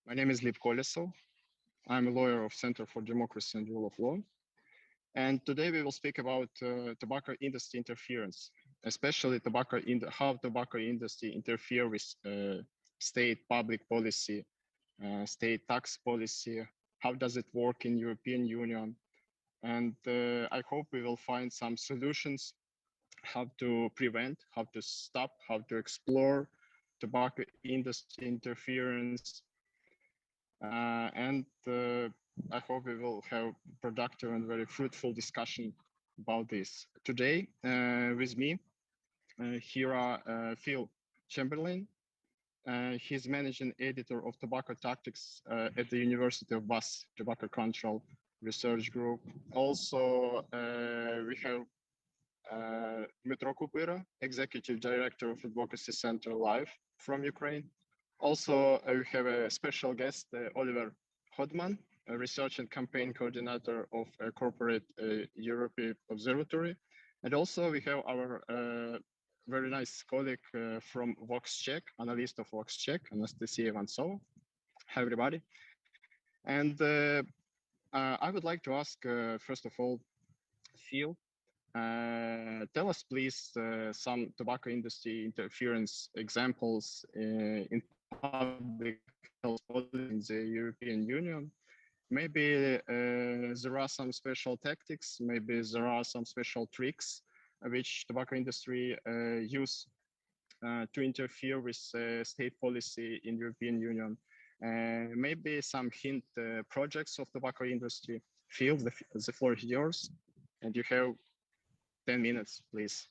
My name is Glib Kolesov. I'm a lawyer of Center for Democracy and Rule of Law. And today we will speak about tobacco industry interference, especially how tobacco industry interfere with state public policy, state tax policy, how does it work in European Union. And I hope we will find some solutions how to prevent, how to stop, how to explore tobacco industry interference. I hope we will have productive and very fruitful discussion about this. Today, with me, here are Phil Chamberlain. He's managing editor of tobacco tactics at the University of Bath Tobacco Control Research Group. Also, we have Dmytro Kupira, executive director of Advocacy Center Live from Ukraine. Also, we have a special guest, Olivier Hoedeman, a research and campaign coordinator of Corporate Europe Observatory. And also we have our very nice colleague from VoxCheck, analyst of VoxCheck, Anastasia Ivansova. Hi, everybody. And I would like to ask, first of all, Phil, tell us, please, some tobacco industry interference examples in public health policy in the European Union. Maybe there are some special tactics, maybe there are some special tricks which tobacco industry use to interfere with state policy in European Union. Maybe some hint projects of tobacco industry. Phil, the floor is yours, and you have 10 minutes, please.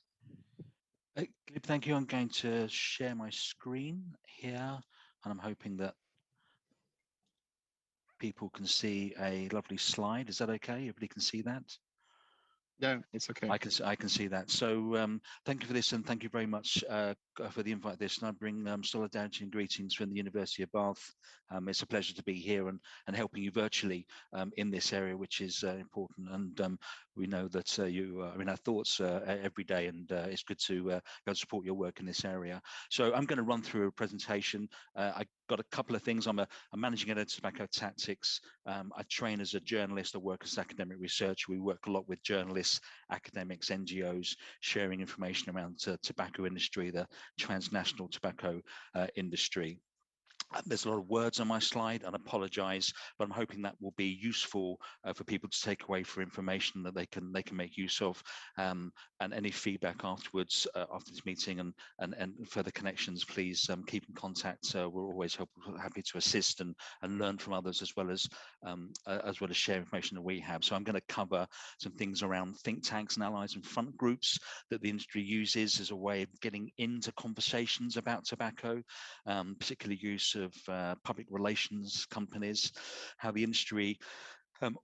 Thank you. I'm going to share my screen here, and I'm hoping that people can see a lovely slide. Is that okay? Everybody can see that? Yeah, it's okay. I can see that. So thank you for this, and thank you very much for the invite. This, and I bring solidarity and greetings from the University of Bath. It's a pleasure to be here and helping you virtually in this area, which is important. And we know that you are in our thoughts every day, and it's good to go and support your work in this area. So I'm going to run through a presentation. I got a couple of things. I'm a managing editor of Tobacco Tactics. I train as a journalist. I work as academic researcher. We work a lot with journalists, academics, NGOs, sharing information around the tobacco industry, the transnational tobacco industry. There's a lot of words on my slide, and I apologize, but I'm hoping that will be useful for people to take away for information that they can make use of, and any feedback afterwards after this meeting and further connections, please keep in contact. We're always happy to assist and learn from others, as well as share information that we have. So I'm going to cover some things around think tanks and allies and front groups that the industry uses as a way of getting into conversations about tobacco, particularly use of public relations companies, how the industry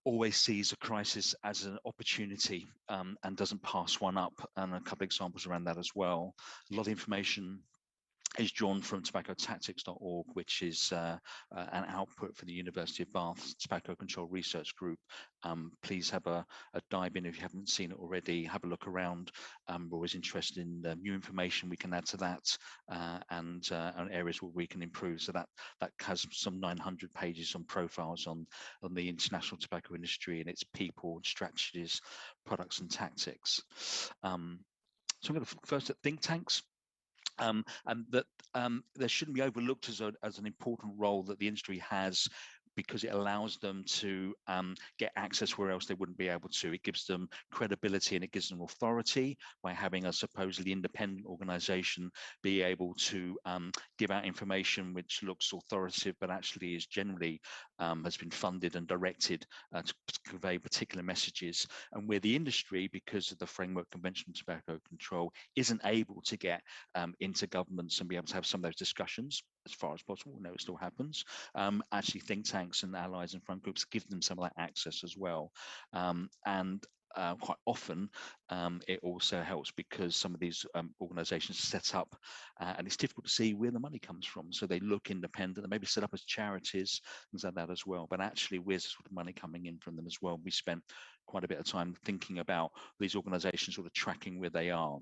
always sees a crisis as an opportunity and doesn't pass one up, and a couple of examples around that as well. A lot of information is drawn from tobaccotactics.org, which is an output for the University of Bath Tobacco Control Research Group. Please have a dive in if you haven't seen it already. Have a look around. We're always interested in new information we can add to that, and areas where we can improve. So that has some 900 pages on profiles on the international tobacco industry and its people, strategies, products, and tactics. So I'm going to first at think tanks. And that there shouldn't be overlooked as an important role that the industry has, because it allows them to get access where else they wouldn't be able to. It gives them credibility and it gives them authority by having a supposedly independent organization be able to give out information which looks authoritative, but actually is generally has been funded and directed to convey particular messages. And where the industry, because of the Framework Convention on Tobacco Control, isn't able to get into governments and be able to have some of those discussions as far as possible, we know it still happens, actually think tanks and allies and front groups give them some of that access as well. Quite often it also helps because some of these organizations are set up and it's difficult to see where the money comes from. So they look independent, they maybe set up as charities, things like that as well. But actually, where's the sort of money coming in from them as well? We spent quite a bit of time thinking about these organizations sort of tracking where they are.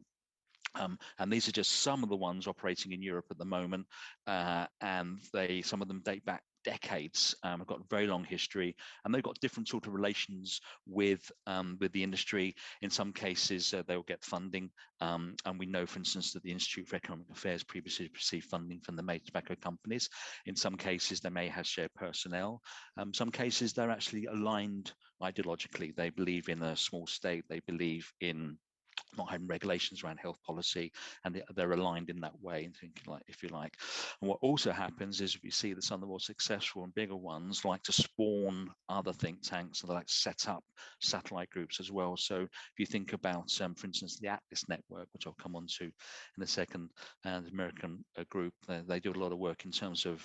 And these are just some of the ones operating in Europe at the moment, and some of them date back decades, have got a very long history, and they've got different sort of relations with the industry. In some cases, they'll get funding, and we know, for instance, that the Institute for Economic Affairs previously received funding from the major tobacco companies. In some cases, they may have shared personnel. Some cases, they're actually aligned ideologically. They believe in a small state. They believe in not having regulations around health policy, and they're aligned in that way, and thinking, like, if you like. And what also happens is we see that some of the more successful and bigger ones like to spawn other think tanks, and they like to set up satellite groups as well. So if you think about, for instance, the Atlas Network, which I'll come on to in a second, and the American group, they do a lot of work in terms of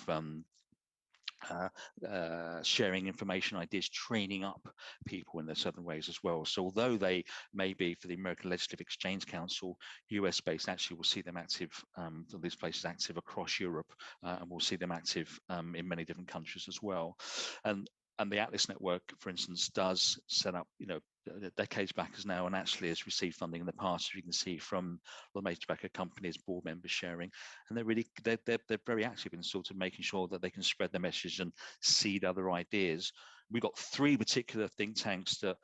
sharing information, ideas, training up people in their certain ways as well. So although they may be for the American Legislative Exchange Council, US based, actually we'll see them active, these places active across Europe, and we'll see them active in many different countries as well. And the Atlas Network, for instance, does set up, decades back as now, and actually has received funding in the past, as you can see from the major tobacco companies, board members sharing, and they're very active in sort of making sure that they can spread their message and seed other ideas. We've got three particular think tanks that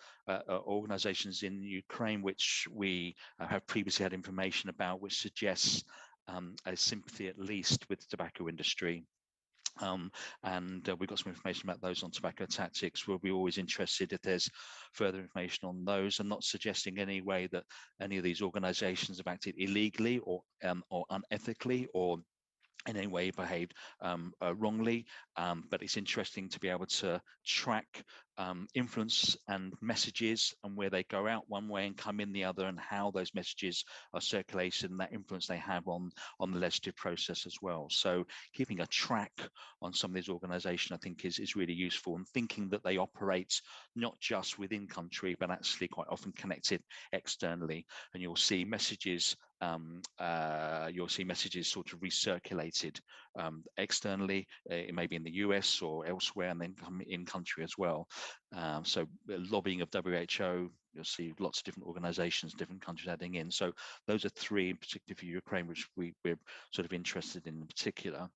organizations in Ukraine, which we have previously had information about, which suggests a sympathy at least with the tobacco industry. And we've got some information about those on tobacco tactics. We'll be always interested if there's further information on those. I'm not suggesting any way that any of these organizations have acted illegally or unethically or in any way behaved wrongly, but it's interesting to be able to track influence and messages, and where they go out one way and come in the other, and how those messages are circulated and that influence they have on the legislative process as well. So keeping a track on some of these organizations, I think, is really useful, and thinking that they operate not just within country, but actually quite often connected externally. And you'll see messages sort of recirculated externally. It may be in the US or elsewhere, and then come in country as well. So lobbying of WHO, you'll see lots of different organizations, different countries adding in. So those are three in particular for Ukraine, which we're sort of interested in particular.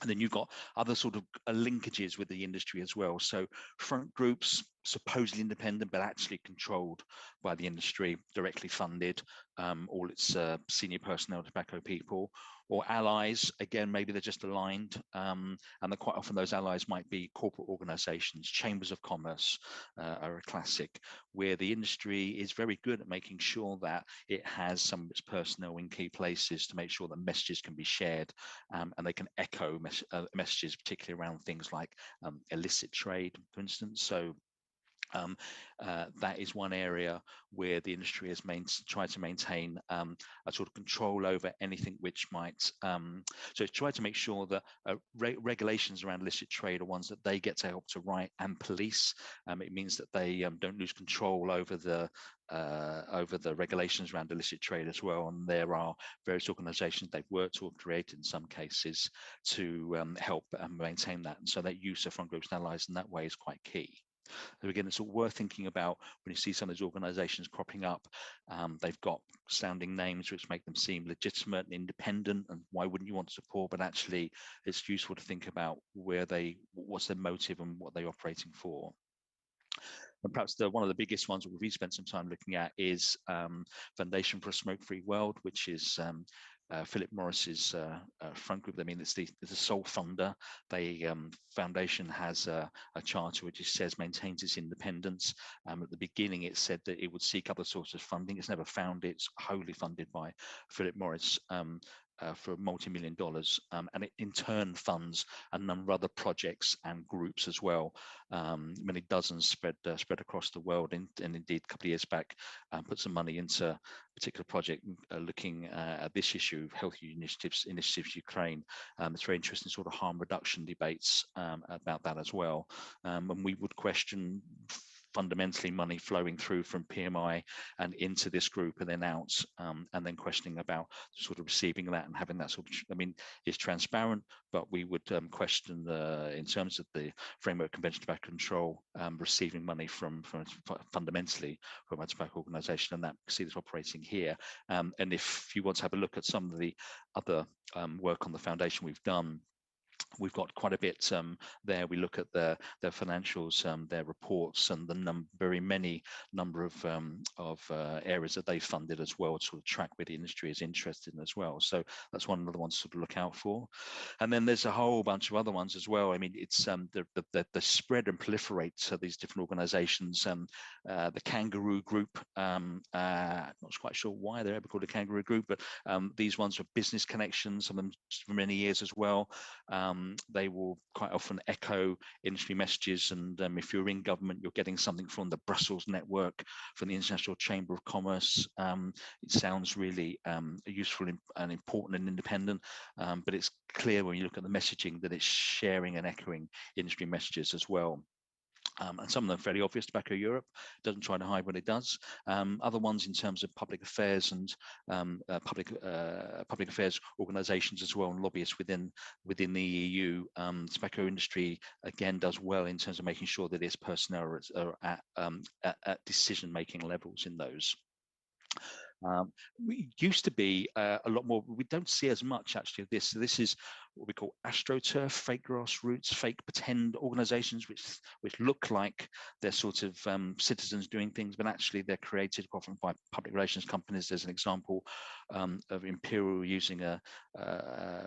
And then you've got other sort of linkages with the industry as well. So front groups, supposedly independent, but actually controlled by the industry, directly funded, all its senior personnel, tobacco people, or allies. Again, maybe they're just aligned, and quite often those allies might be corporate organizations. Chambers of commerce are a classic, where the industry is very good at making sure that it has some of its personnel in key places to make sure that messages can be shared, and they can echo messages, particularly around things like illicit trade, for instance. So that is one area where the industry has tried to maintain a sort of control over anything which might, so it's tried to make sure that regulations around illicit trade are ones that they get to help to write and police. It means that they don't lose control over the regulations around illicit trade as well. And there are various organizations they've worked or created in some cases to help maintain that. And so that use of front groups and allies in that way is quite key. So again, it's all worth thinking about when you see some of these organizations cropping up. They've got sounding names which make them seem legitimate and independent, and why wouldn't you want to support? But actually, it's useful to think about what's their motive and what they're operating for. And perhaps one of the biggest ones that we've spent some time looking at is Foundation for a Smoke-Free World, which is Philip Morris's front group. I mean, it's the sole funder. Foundation has a charter which says maintains its independence. At the beginning, it said that it would seek other sources of funding. It's never found it. It's wholly funded by Philip Morris. For multi-million dollars, and it in turn funds a number of other projects and groups as well, many dozens spread across the world, and indeed a couple of years back put some money into a particular project looking at this issue of health initiatives Ukraine. It's very interesting sort of harm reduction debates about that as well, and we would question fundamentally money flowing through from PMI and into this group and then out, and then questioning about sort of receiving that and having that sort of, I mean, it's transparent, but we would question in terms of the Framework Convention of Tobacco Control, receiving money from fundamentally from a tobacco organisation, and that see this operating here. And if you want to have a look at some of the other work on the foundation we've done, we've got quite a bit there. We look at their financials, their reports, and the very many number of areas that they funded as well, to sort of track where the industry is interested in as well. So that's one of the ones to sort of look out for. And then there's a whole bunch of other ones as well. I mean, it's the spread and proliferate of these different organizations. The Kangaroo Group, not quite sure why they're ever called a Kangaroo Group, but these ones are business connections, some of them for many years as well. They will quite often echo industry messages, and if you're in government, you're getting something from the Brussels network, from the International Chamber of Commerce. It sounds really useful and important and independent, but it's clear when you look at the messaging that it's sharing and echoing industry messages as well. And some of them are fairly obvious. Tobacco Europe doesn't try to hide what it does. Other ones in terms of public affairs and public affairs organisations as well, and lobbyists within the EU. Tobacco industry again does well in terms of making sure that its personnel are at decision-making levels in those. We used to be a lot more. We don't see as much actually of this. So this is what we call astroturf, fake grassroots, fake pretend organizations, which look like they're sort of citizens doing things, but actually they're created often by public relations companies. There's an example of Imperial using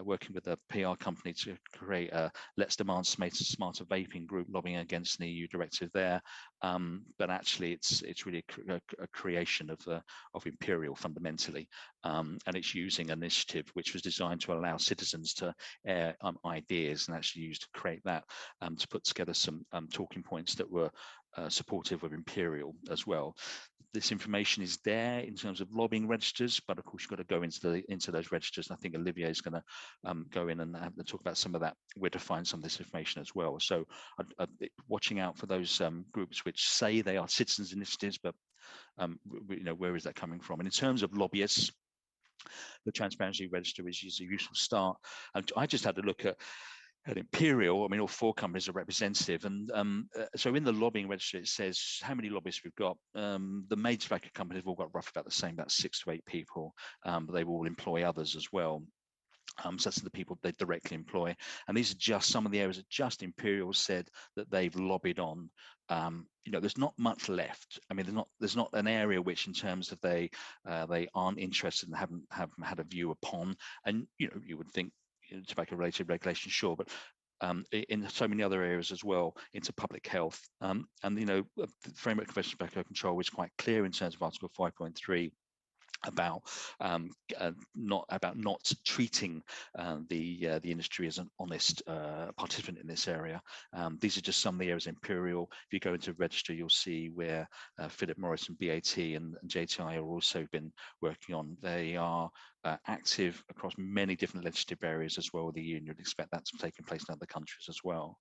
working with a PR company to create a Let's Demand Smarter Vaping group, lobbying against an EU directive there. But actually it's really a creation of Imperial fundamentally, and it's using an initiative which was designed to allow citizens to air ideas, and actually used to create that to put together some talking points that were supportive of Imperial as well. This information is there in terms of lobbying registers, but of course you've got to go into those registers. And I think Olivier is going to go in and talk about some of that, where to find some of this information as well. So watching out for those groups which say they are citizens initiatives, but where is that coming from? And in terms of lobbyists, the Transparency Register is a useful start. And I just had to look at Imperial. I mean, all four companies are representative, and so in the lobbying register it says how many lobbyists we've got. The major tobacco companies have all got roughly about the same, about 6 to 8 people, but they will all employ others as well. So that's the people they directly employ, and these are just some of the areas that just Imperial said that they've lobbied on. There's not much left. I mean, there's not an area which, in terms of they aren't interested and haven't had a view upon. And you would think tobacco-related regulation, sure, but in so many other areas as well, into public health. And the Framework Convention on Tobacco Control is quite clear in terms of Article 5.3 about not treating the industry as an honest participant in this area. These are just some of the areas Imperial. If you go into register, you'll see where Philip Morris and BAT and JTI are also been working on. They are active across many different legislative areas as well with the EU, and you'd expect that to be taking place in other countries as well.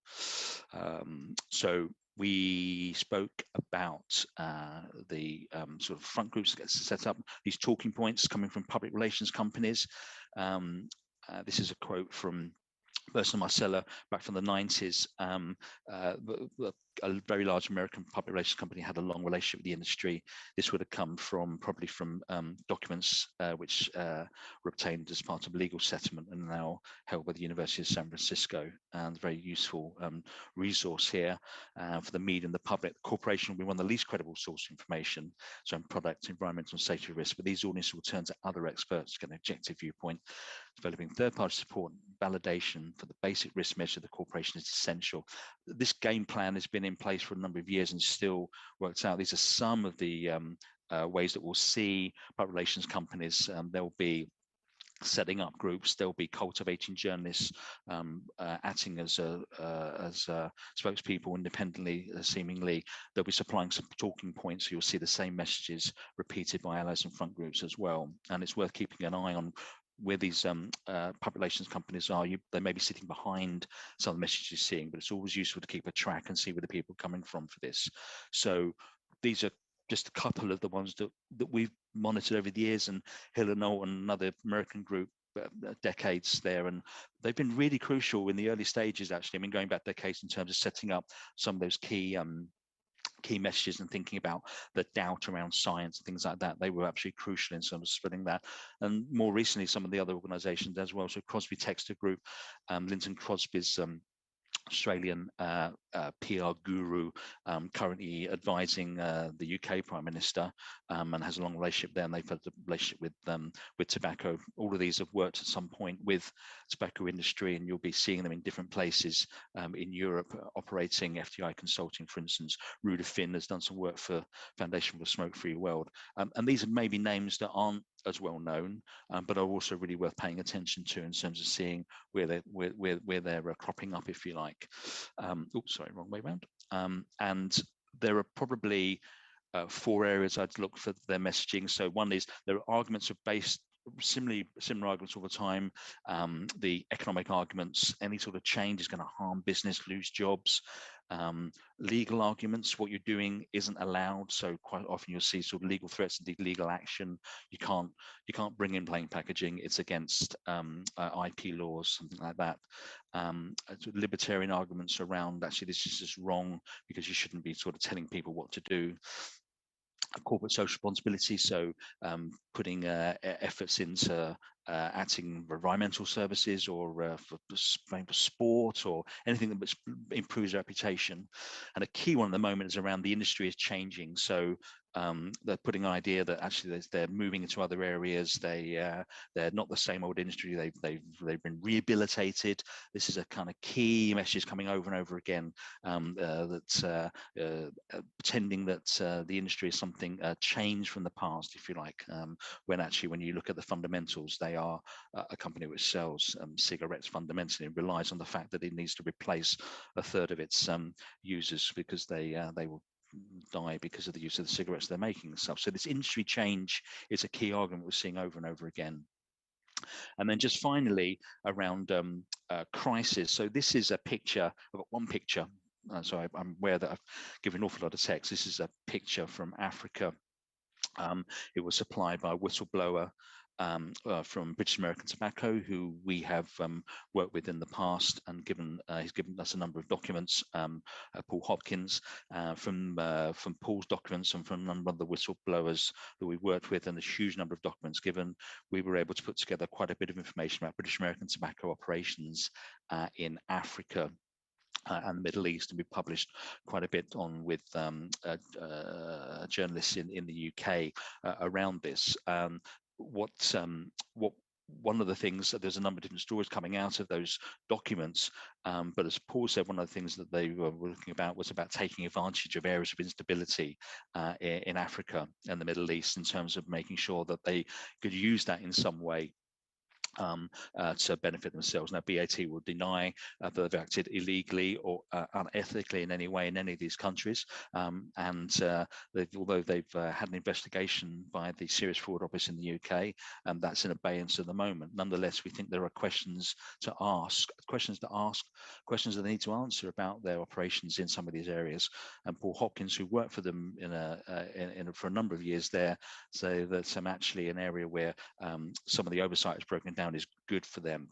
So we spoke about the sort of front groups that get set up, these talking points coming from public relations companies. This is a quote from Burson Marcella back from the 90s. A very large American public relations company had a long relationship with the industry. This would have come probably from documents which were obtained as part of a legal settlement and now held by the University of San Francisco, and a very useful resource here for the media and the public. The corporation will be one of the least credible source of information, so on product, environmental and safety risk, but these audiences will turn to other experts to get an objective viewpoint. Developing third-party support and validation for the basic risk measure of the corporation is essential. This game plan has been in place for a number of years and still works out. These are some of the ways that we'll see public relations companies. They'll be setting up groups. They'll be cultivating journalists, acting as spokespeople independently, seemingly. They'll be supplying some talking points, so you'll see the same messages repeated by allies and front groups as well. And it's worth keeping an eye on where these public relations companies are. They may be sitting behind some of the messages you're seeing, but it's always useful to keep a track and see where the people are coming from for this. So these are just a couple of the ones that we've monitored over the years, and Hill and Knowlton, another American group, decades there, and they've been really crucial in the early stages, actually. I mean, going back decades in terms of setting up some of those key key messages and thinking about the doubt around science and things like that. They were absolutely crucial in terms of spreading that. And more recently, some of the other organizations as well. So Crosby Textor Group, Linton Crosby's Australian PR guru, currently advising the UK Prime Minister, and has a long relationship there, and they've had a relationship with tobacco. All of these have worked at some point with tobacco industry, and you'll be seeing them in different places in Europe, operating. FTI Consulting, for instance. Ruda Finn has done some work for Foundation for a Smoke-Free World, and these are maybe names that aren't as well known, but are also really worth paying attention to in terms of seeing where they're cropping up, if you like. Oops, sorry, wrong way around. And there are probably 4 areas I'd look for their messaging. So one is their arguments are based similar arguments all the time. The economic arguments, any sort of change is going to harm business, lose jobs. Legal arguments, what you're doing isn't allowed. So quite often you'll see sort of legal threats, indeed legal action. You can't bring in plain packaging. It's against IP laws, something like that. Libertarian arguments around actually this is just wrong because you shouldn't be sort of telling people what to do. Corporate social responsibility, so putting efforts into acting for environmental services or for sport or anything that improves reputation. And a key one at the moment is around the industry is changing. So they're putting an idea that actually they're moving into other areas. They're not the same old industry. They've been rehabilitated. This is a kind of key message coming over and over again, that pretending that the industry is something changed from the past, if you like, when actually when you look at the fundamentals, they are a company which sells cigarettes fundamentally and relies on the fact that it needs to replace a third of its users because they will die because of the use of the cigarettes they're making and stuff. So this industry change is a key argument we're seeing over and over again. And then just finally around crisis. So this is a picture, I've got one picture. So I'm aware that I've given an awful lot of text. This is a picture from Africa. It was supplied by a whistleblower from British American Tobacco, who we have worked with in the past, and he's given us a number of documents. Paul Hopkins, from Paul's documents and from a number of the whistleblowers that we worked with, and the huge number of documents given, we were able to put together quite a bit of information about British American Tobacco operations in Africa and the Middle East, and we published quite a bit on with journalists in the UK around this. One of the things, there's a number of different stories coming out of those documents, but as Paul said, one of the things that they were looking about was about taking advantage of areas of instability in Africa and the Middle East in terms of making sure that they could use that in some way to benefit themselves. Now, BAT will deny that they've acted illegally or unethically in any way in any of these countries. Although they've had an investigation by the Serious Fraud Office in the UK, and that's in abeyance at the moment, nonetheless, we think there are questions to ask, questions that they need to answer about their operations in some of these areas. And Paul Hopkins, who worked for them for a number of years there, say that actually an area where some of the oversight is broken down is good for them.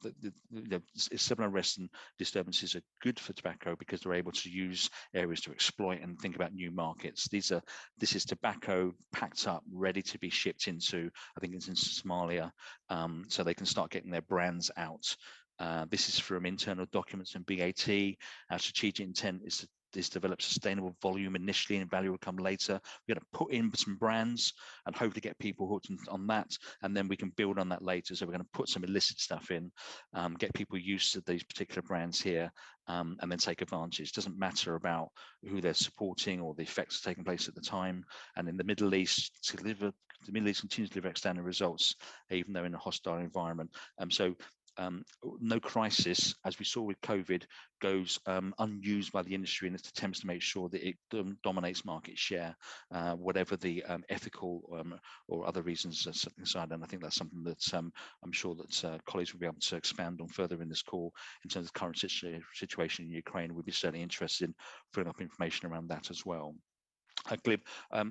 The civil unrest and disturbances are good for tobacco because they're able to use areas to exploit and think about new markets. This is tobacco packed up, ready to be shipped into, I think it's in Somalia, so they can start getting their brands out. This is from internal documents in BAT. Our strategic intent is to develop sustainable volume initially and value will come later. We're going to put in some brands and hopefully get people hooked on that, and then we can build on that later. So we're going to put some illicit stuff in, get people used to these particular brands here, and then take advantage. It doesn't matter about who they're supporting or the effects taking place at the time. And in the Middle East, the Middle East continues to deliver outstanding results, even though in a hostile environment. No crisis, as we saw with COVID, goes unused by the industry in its attempts to make sure that it dominates market share, whatever the ethical or other reasons aside. And I think that's something that I'm sure that colleagues will be able to expand on further in this call in terms of the current situation in Ukraine. We'd be certainly interested in filling up information around that as well. Glib,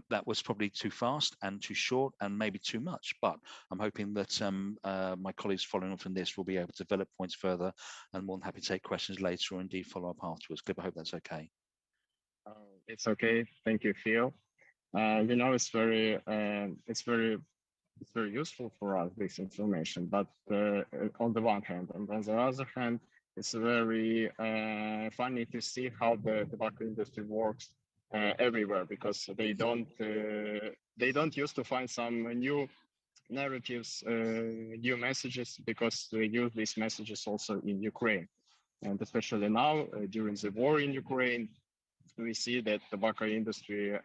that was probably too fast and too short and maybe too much, but I'm hoping that my colleagues following on from this will be able to develop points further, and more than happy to take questions later or indeed follow up afterwards. Glib, I hope that's okay. It's okay. Thank you, Phil. You know, it's very useful for us, this information, but on the one hand, and on the other hand, it's very funny to see how the tobacco industry works everywhere, because they don't used to find some new narratives, new messages, because they use these messages also in Ukraine. And especially now, during the war in Ukraine, we see that tobacco industry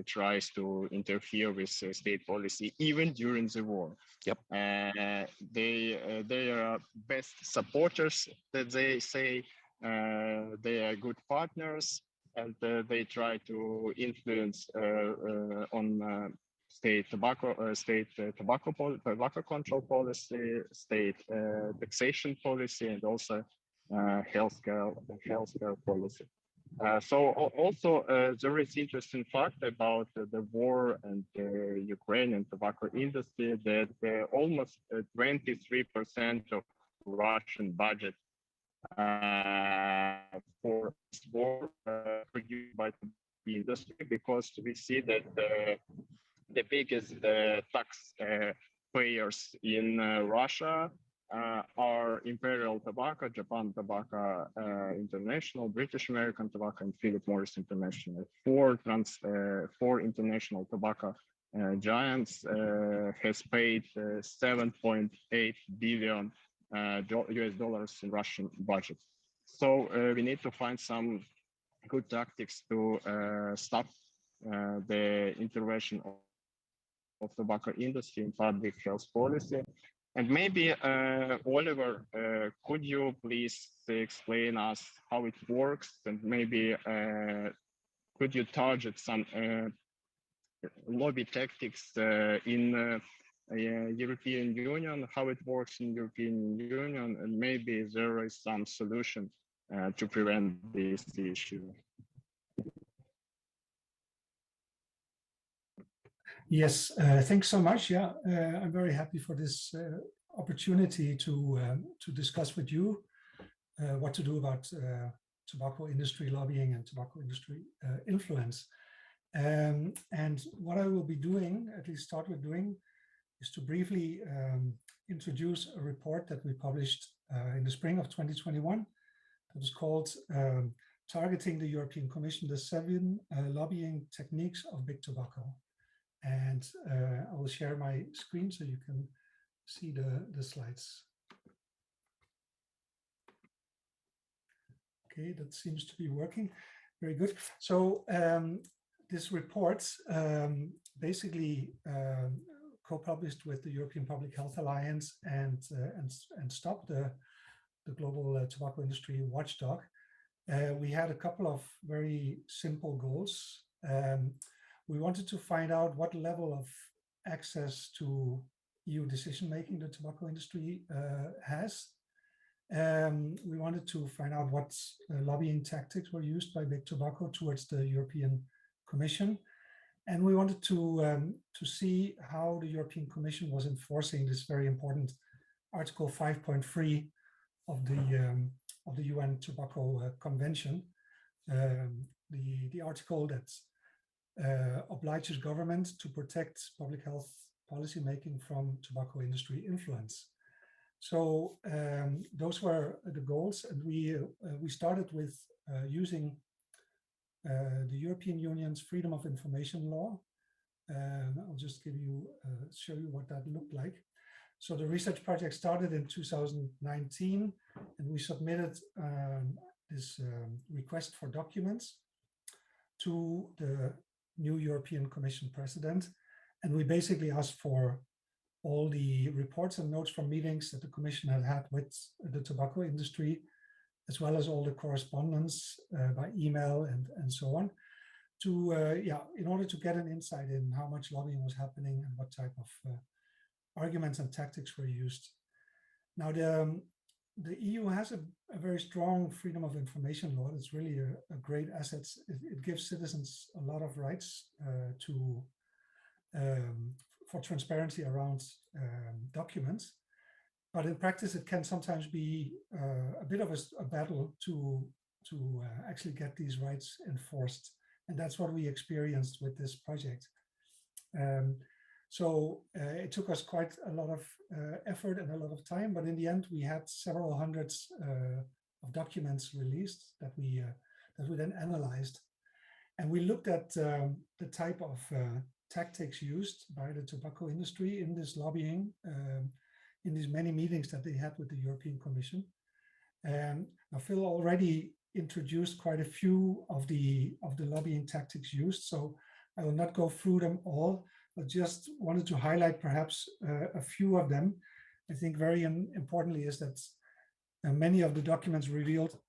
tries to interfere with state policy even during the war. Yep. They are best supporters, that they say. They are good partners, and they try to influence on state tobacco control policy, state taxation policy, and also healthcare policy. Also, there is interesting fact about the war and the Ukrainian tobacco industry, that almost 23% of Russian budget for this war produced by the industry, because we see that the biggest tax payers in Russia are Imperial Tobacco, Japan Tobacco International, British American Tobacco, and Philip Morris International. Four international tobacco giants has paid 7.8 billion US dollars in Russian budget. So we need to find some good tactics to stop the intervention of tobacco industry in public health policy. And maybe, Oliver, could you please explain us how it works, and maybe could you target some lobby tactics in European Union, how it works in European Union, and maybe there is some solution to prevent this issue? Yes, thanks so much. Yeah, I'm very happy for this opportunity to discuss with you what to do about tobacco industry lobbying and tobacco industry influence. And what I will be doing, at least start with doing, is to briefly introduce a report that we published in the spring of 2021. That was called Targeting the European Commission, the 7 Lobbying Techniques of Big Tobacco. And I will share my screen so you can see the slides. Okay, that seems to be working. Very good. So this report basically co-published with the European Public Health Alliance and STOP, the global tobacco industry watchdog. We had a couple of very simple goals. We wanted to find out what level of access to EU decision-making the tobacco industry has. We wanted to find out what lobbying tactics were used by Big Tobacco towards the European Commission. And we wanted to see how the European Commission was enforcing this very important Article 5.3 of the UN Tobacco Convention, the article that obliges government to protect public health policy making from tobacco industry influence. So those were the goals, and we started with using the European Union's Freedom of Information Law. I'll just show you what that looked like. So the research project started in 2019, and we submitted this request for documents to the new European Commission President. And we basically asked for all the reports and notes from meetings that the Commission had with the tobacco industry, as well as all the correspondence by email and so on, to in order to get an insight in how much lobbying was happening and what type of arguments and tactics were used. Now, the EU has a very strong freedom of information law. It's really a great asset. It gives citizens a lot of rights for transparency around documents. But in practice, it can sometimes be a bit of a battle to actually get these rights enforced And that's what we experienced with this project. It took us quite a lot of effort and a lot of time, but in the end, we had several hundreds of documents released that we then analyzed. And we looked at the type of tactics used by the tobacco industry in this lobbying, in these many meetings that they had with the European Commission. Now, Phil already introduced quite a few of the lobbying tactics used, so I will not go through them all, but just wanted to highlight perhaps a few of them. I think very importantly is that many of the documents revealed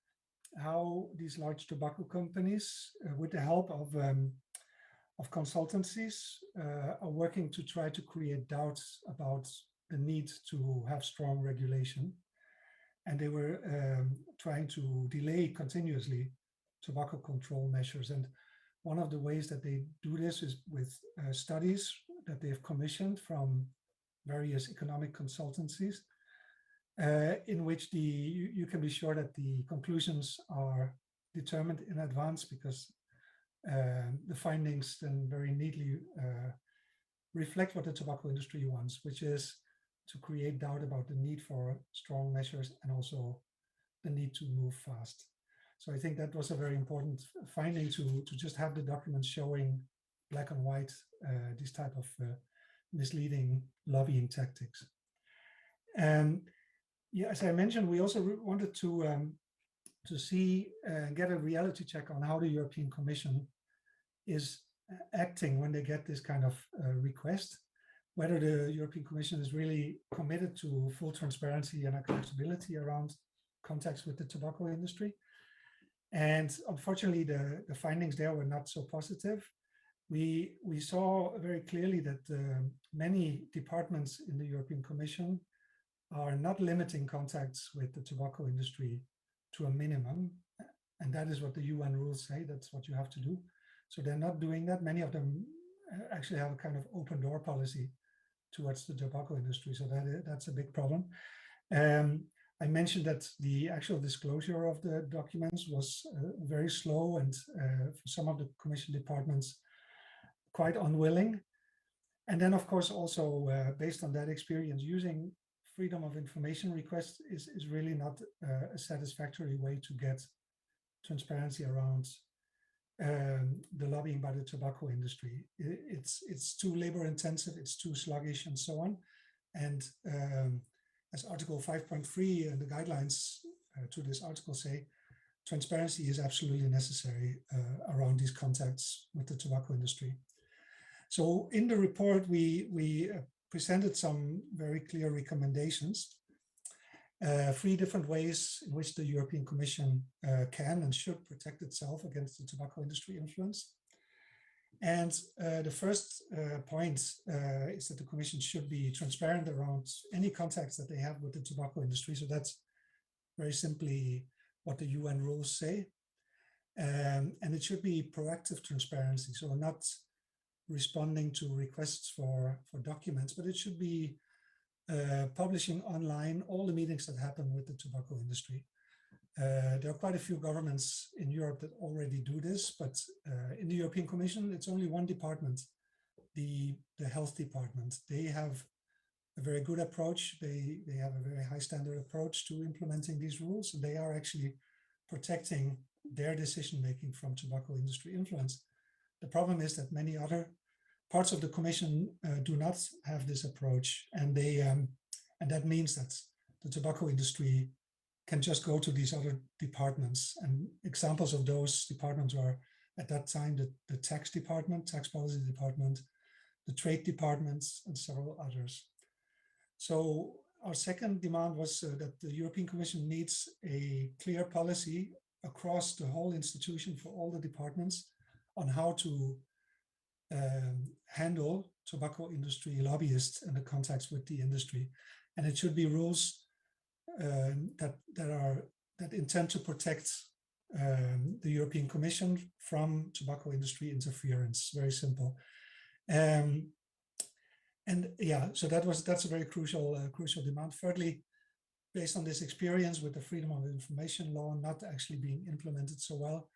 how these large tobacco companies, with the help of consultancies, are working to try to create doubts about the need to have strong regulation. And they were trying to delay continuously tobacco control measures. And one of the ways that they do this is with studies that they've commissioned from various economic consultancies, in which you can be sure that the conclusions are determined in advance, because the findings then very neatly reflect what the tobacco industry wants, which is to create doubt about the need for strong measures and also the need to move fast. So I think that was a very important finding, to just have the documents showing black and white this type of misleading lobbying tactics. And yeah, as I mentioned, we also wanted to see get a reality check on how the European Commission is acting when they get this kind of request, whether the European Commission is really committed to full transparency and accountability around contacts with the tobacco industry. And unfortunately, the findings there were not so positive. We saw very clearly that many departments in the European Commission are not limiting contacts with the tobacco industry to a minimum. And that is what the UN rules say, that's what you have to do. So they're not doing that. Many of them actually have a kind of open door policy towards the tobacco industry. So that's a big problem. I mentioned that the actual disclosure of the documents was very slow, and for some of the Commission departments, quite unwilling. And then, of course, also based on that experience, using freedom of information requests is really not a satisfactory way to get transparency around the lobbying by the tobacco industry. It's too labor intensive, it's too sluggish, and so on. And as Article 5.3 and the guidelines to this article say, transparency is absolutely necessary around these contacts with the tobacco industry. So in the report, we presented some very clear recommendations, 3 different ways in which the European Commission can and should protect itself against the tobacco industry influence. And the first point is that the Commission should be transparent around any contacts that they have with the tobacco industry. So that's very simply what the UN rules say. And it should be proactive transparency. So not responding to requests for documents, but it should be publishing online all the meetings that happen with the tobacco industry. There are quite a few governments in Europe that already do this, but in the European Commission, it's only one department, the health department. They have a very good approach. They have a very high standard approach to implementing these rules, and they are actually protecting their decision-making from tobacco industry influence. The problem is that many other parts of the Commission do not have this approach, and that means that the tobacco industry can just go to these other departments. And examples of those departments were at that time the tax department, tax policy department, the trade departments, and several others. So our second demand was that the European Commission needs a clear policy across the whole institution for all the departments on how to handle tobacco industry lobbyists and the contacts with the industry. And it should be rules that intend to protect the European Commission from tobacco industry interference. Very simple. And yeah, so that's a very crucial demand. Thirdly, based on this experience with the freedom of information law not actually being implemented so well,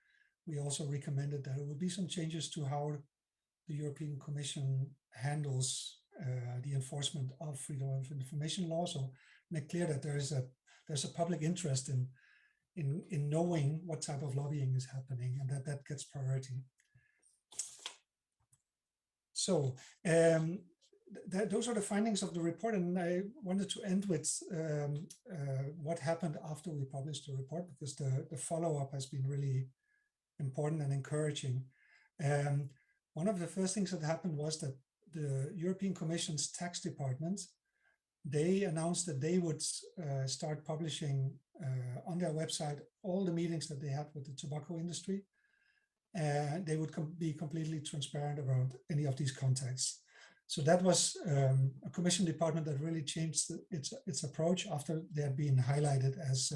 we also recommended that there would be some changes to how the European Commission handles the enforcement of freedom of information law. So make clear that there's a public interest in knowing what type of lobbying is happening, and that gets priority. So those are the findings of the report, and I wanted to end with what happened after we published the report, because the follow-up has been really important and encouraging. One of the first things that happened was that the European Commission's tax department, they announced that they would start publishing on their website all the meetings that they had with the tobacco industry. And they would be completely transparent around any of these contacts. So that was a commission department that really changed its approach after they had been highlighted as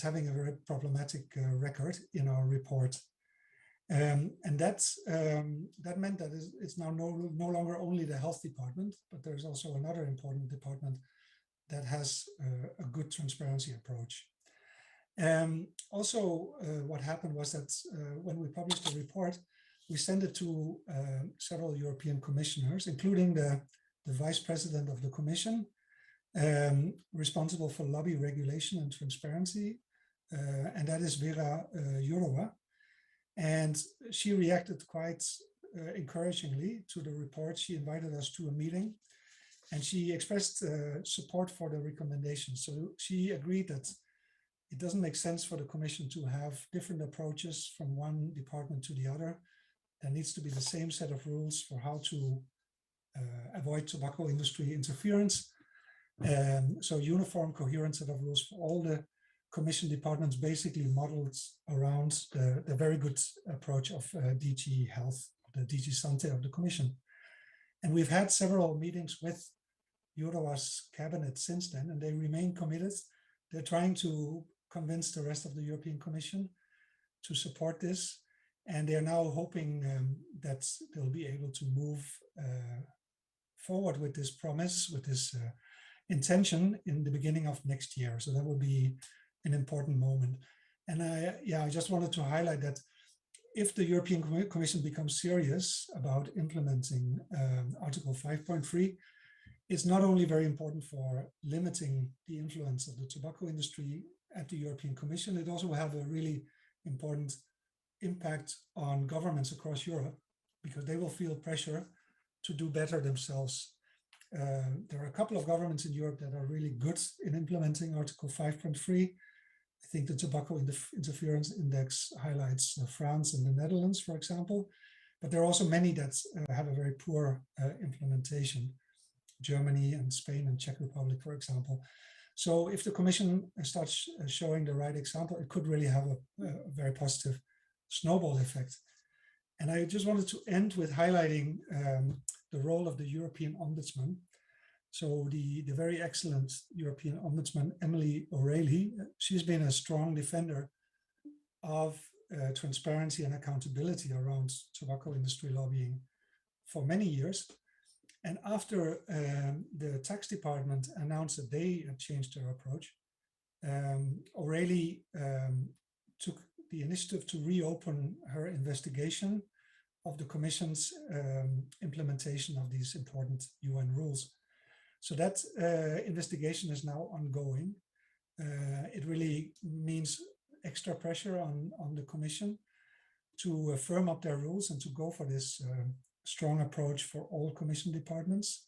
having a very problematic record in our report. And that meant that it's now no longer only the health department, but there's also another important department that has a good transparency approach. Also, what happened was that when we published the report, we sent it to several European commissioners, including the vice president of the commission, responsible for lobby regulation and transparency, and that is Vera Jourova. And she reacted quite encouragingly to the report. She invited us to a meeting, and she expressed support for the recommendations. So she agreed that it doesn't make sense for the Commission to have different approaches from one department to the other. There needs to be the same set of rules for how to avoid tobacco industry interference. So uniform, coherent set of rules for all the Commission departments, basically modeled around the very good approach of DG Health, the DG Santé of the Commission. And we've had several meetings with Jourova's cabinet since then, and they remain committed. They're trying to convince the rest of the European Commission to support this. And they're now hoping that they'll be able to move forward with this promise, with this intention in the beginning of next year. So that will be an important moment. And I just wanted to highlight that if the European Commission becomes serious about implementing Article 5.3, it's not only very important for limiting the influence of the tobacco industry at the European Commission, it also will have a really important impact on governments across Europe, because they will feel pressure to do better themselves. There are a couple of governments in Europe that are really good in implementing Article 5.3. I think the Tobacco Interference Index highlights France and the Netherlands, for example, but there are also many that have a very poor implementation. Germany and Spain and Czech Republic, for example. So if the Commission starts showing the right example, it could really have a very positive snowball effect. And I just wanted to end with highlighting the role of the European Ombudsman. So the very excellent European Ombudsman, Emily O'Reilly, she's been a strong defender of transparency and accountability around tobacco industry lobbying for many years. And after the tax department announced that they had changed their approach, O'Reilly took the initiative to reopen her investigation of the Commission's implementation of these important UN rules. So that investigation is now ongoing. It really means extra pressure on the Commission to firm up their rules and to go for this strong approach for all Commission departments.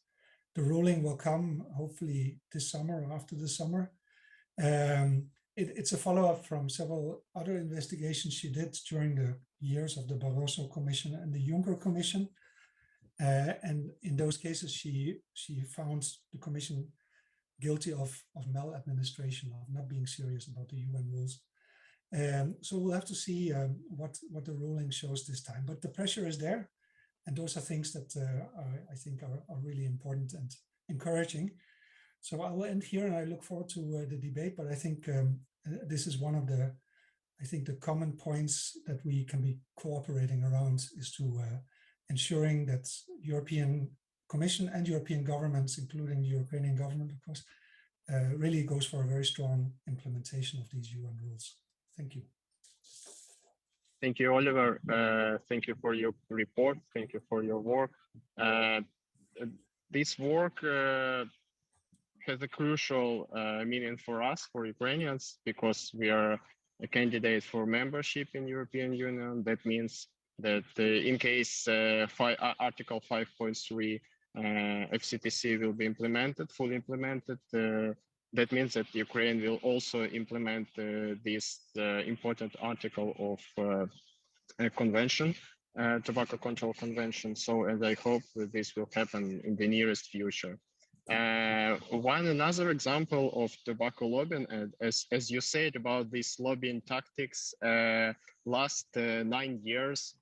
The ruling will come hopefully this summer or after the summer. It's a follow-up from several other investigations she did during the years of the Barroso Commission and the Juncker Commission. And in those cases, she found the Commission guilty of maladministration, of not being serious about the UN rules. So we'll have to see what the ruling shows this time. But the pressure is there. And those are things that I think are really important and encouraging. So I will end here, and I look forward to the debate. But I think this is one of the common points that we can be cooperating around, is to ensuring that European Commission and European governments, including the Ukrainian government, of course, really goes for a very strong implementation of these UN rules. Thank you. Thank you, Oliver. Thank you for your report. Thank you for your work. This work has a crucial meaning for us, for Ukrainians, because we are a candidate for membership in European Union. That means that in case Article 5.3 FCTC will be implemented, fully implemented, that means that Ukraine will also implement this important article of a convention, Tobacco Control Convention. So, and I hope that this will happen in the nearest future. Another example of tobacco lobbying, as you said about these lobbying tactics, last 9 years,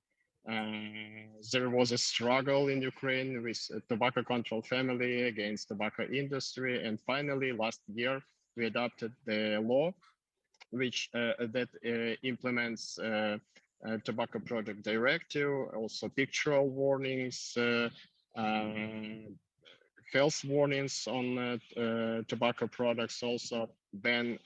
there was a struggle in Ukraine with tobacco control family against tobacco industry, and finally last year we adopted the law which that implements tobacco product directive, also pictorial warnings, health warnings on tobacco products, also ban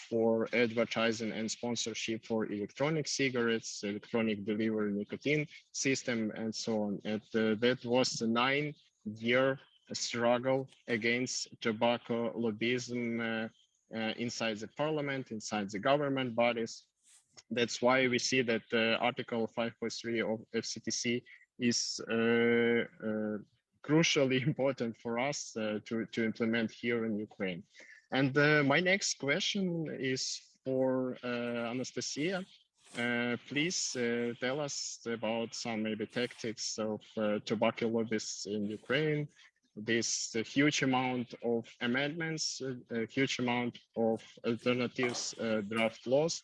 for advertising and sponsorship for electronic cigarettes, electronic delivery nicotine system, and so on. And that was a 9-year struggle against tobacco lobbyism inside the parliament, inside the government bodies. That's why we see that Article 5.3 of FCTC is crucially important for us to implement here in Ukraine. And my next question is for Anastasia. Please tell us about some maybe tactics of tobacco lobbyists in Ukraine, this huge amount of amendments, a huge amount of alternatives draft laws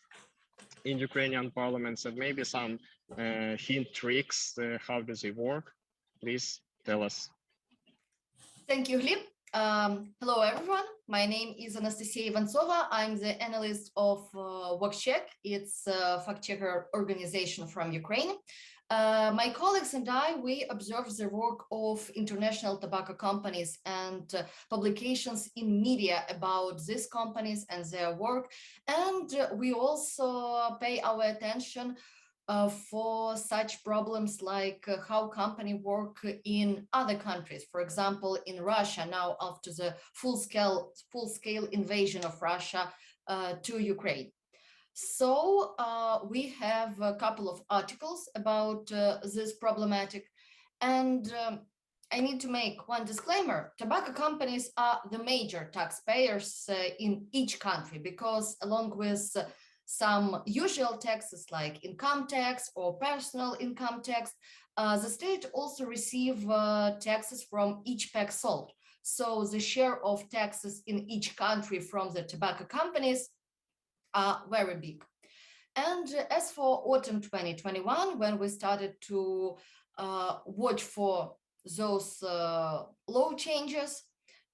in Ukrainian parliaments, and maybe some hint tricks, how does it work? Please tell us. Thank you, Glib. Hello, everyone. My name is Anastasia Ivantsova. I'm the analyst of watchdog. It's a fact-checker organization from Ukraine. My colleagues and I, we observe the work of international tobacco companies and publications in media about these companies and their work. And we also pay our attention for such problems like how companies work in other countries. For example, in Russia, now after the full-scale invasion of Russia to Ukraine. So we have a couple of articles about this problematic, and I need to make one disclaimer. Tobacco companies are the major taxpayers in each country, because along with some usual taxes like income tax or personal income tax, the state also receive taxes from each pack sold. So the share of taxes in each country from the tobacco companies are very big. And as for autumn 2021, when we started to watch for those law changes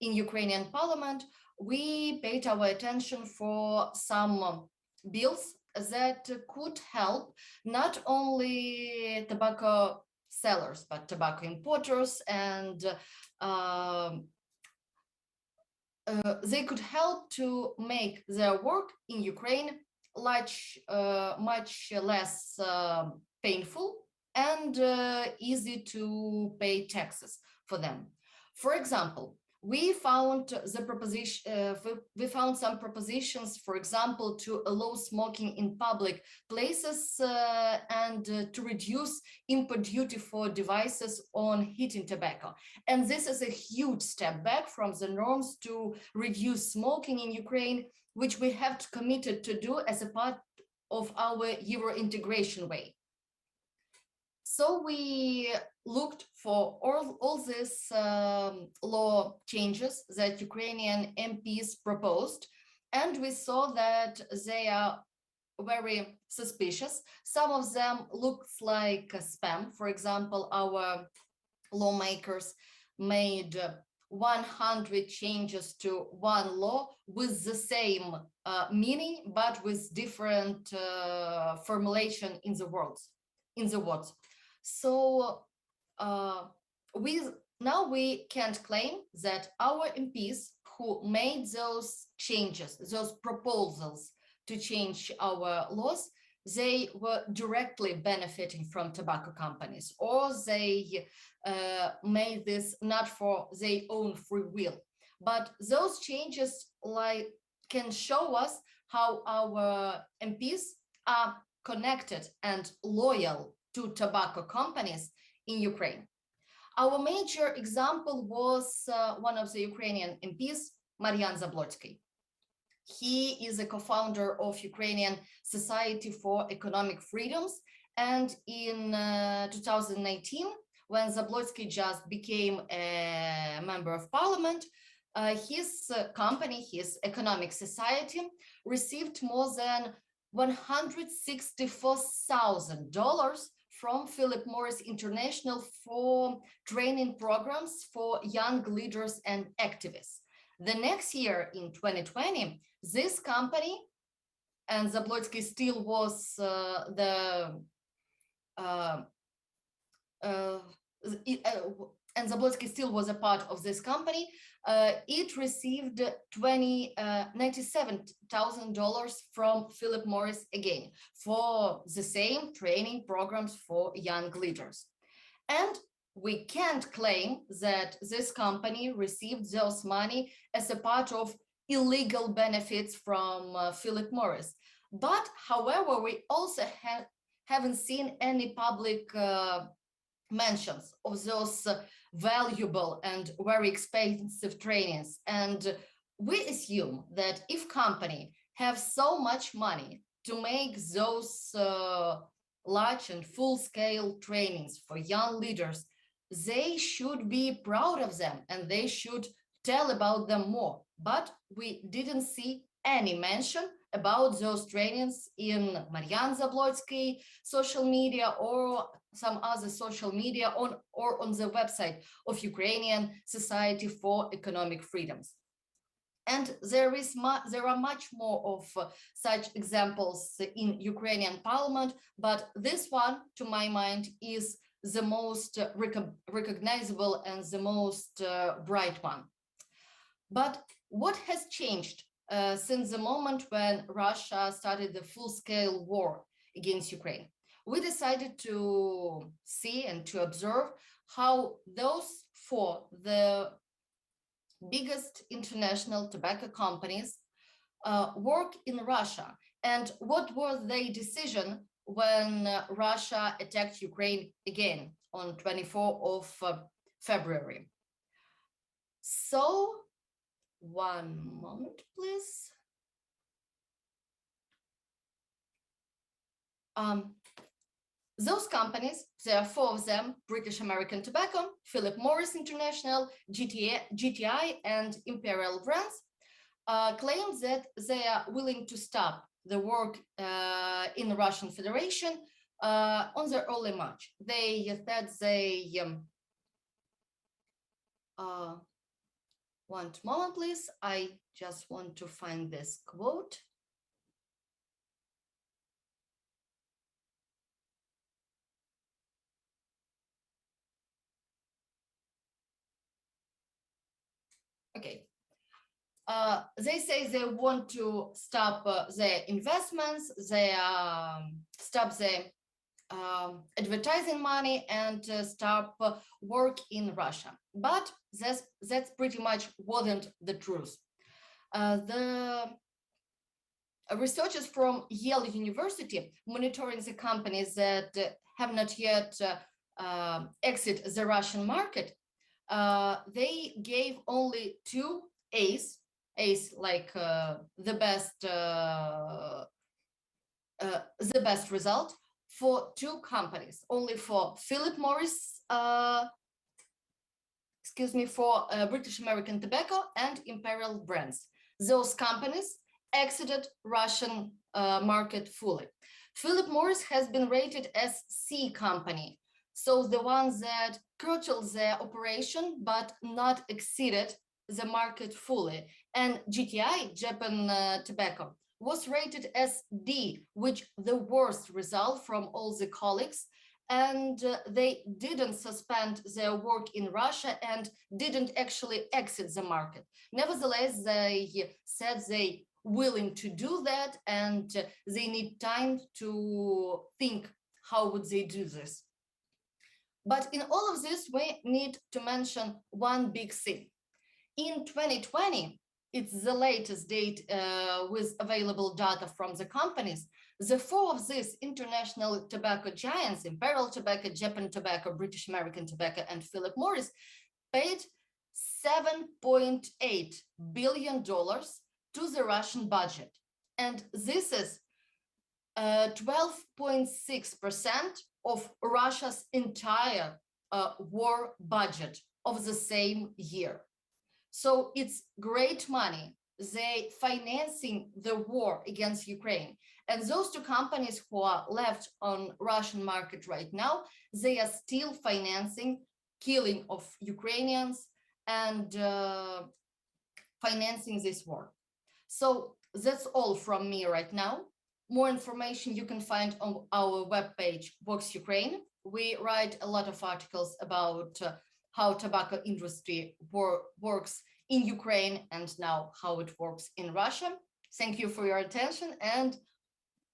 in Ukrainian parliament, we paid our attention for some bills that could help not only tobacco sellers, but tobacco importers, and they could help to make their work in Ukraine much less painful and easy to pay taxes for them. For example, we found some propositions, for example, to allow smoking in public places and to reduce import duty for devices on heating tobacco. And this is a huge step back from the norms to reduce smoking in Ukraine, which we have committed to do as a part of our Euro integration way. So we looked for all these law changes that Ukrainian MPs proposed, and we saw that they are very suspicious. Some of them looks like a spam. For example, our lawmakers made 100 changes to one law with the same meaning, but with different formulation in the words. So we can't claim that our MPs who made those changes, those proposals to change our laws, they were directly benefiting from tobacco companies, or they made this not for their own free will. But those changes can show us how our MPs are connected and loyal to tobacco companies in Ukraine. Our major example was one of the Ukrainian MPs, Marian Zablotsky. He is a co-founder of Ukrainian Society for Economic Freedoms. And in 2019, when Zablotsky just became a member of parliament, his company, his economic society, received more than $164,000 from Philip Morris International for training programs for young leaders and activists. The next year, in 2020, this company, and Zablotsky still was Zablotsky still was a part of this company. It received $97,000 from Philip Morris again for the same training programs for young leaders. And we can't claim that this company received those money as a part of illegal benefits from Philip Morris. But however, we also haven't seen any public mentions of those valuable and very expensive trainings. And we assume that if company have so much money to make those large and full-scale trainings for young leaders, they should be proud of them and they should tell about them more. But we didn't see any mention about those trainings in Marian Zablotsky social media or some other social media or on the website of Ukrainian Society for Economic Freedoms. And there are much more of such examples in Ukrainian parliament, but this one, to my mind, is the most recognizable and the most bright one. But what has changed since the moment when Russia started the full-scale war against Ukraine? We decided to see and to observe how those the biggest international tobacco companies work in Russia, and what was their decision when Russia attacked Ukraine again on 24th of February. So, one moment, please. Those companies, there are four of them: British American Tobacco, Philip Morris International, GTI, and Imperial Brands, claim that they are willing to stop the work in the Russian Federation on the early March. They said they, one moment, please. I just want to find this quote. Okay. They say they want to stop their investments, they stop the advertising money and stop work in Russia. But that's pretty much wasn't the truth. The researchers from Yale University monitoring the companies that have not yet exited the Russian market, they gave only 2 A's like the best result for 2 companies, only for Philip Morris, for British American Tobacco and Imperial Brands. Those companies exited Russian market fully. Philip Morris has been rated as C company, so the ones that curtailed their operation but not exceeded the market fully. And GTI, Japan Tobacco, was rated as D, which the worst result from all the colleagues. And they didn't suspend their work in Russia and didn't actually exit the market. Nevertheless, they said they willing to do that, and they need time to think how would they do this. But in all of this, we need to mention one big thing. In 2020, it's the latest date with available data from the companies. The four of these international tobacco giants, Imperial Tobacco, Japan Tobacco, British American Tobacco, and Philip Morris, paid $7.8 billion to the Russian budget. And this is 12.6% of Russia's entire war budget of the same year. So it's great money. They financing the war against Ukraine. And those two companies who are left on Russian market right now, they are still financing killing of Ukrainians and financing this war. So that's all from me right now. More information you can find on our webpage, Vox Ukraine. We write a lot of articles about how tobacco industry works in Ukraine and now how it works in Russia. Thank you for your attention. And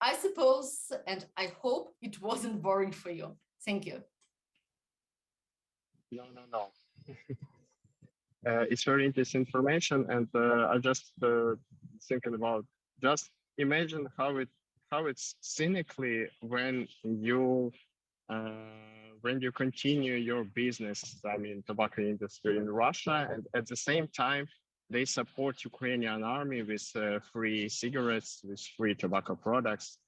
I suppose, and I hope it wasn't boring for you. Thank you. No. It's very interesting information, and I just thinking about, just imagine how it's cynically when you continue your business, I mean, tobacco industry in Russia, and at the same time they support Ukrainian army with free cigarettes, with free tobacco products.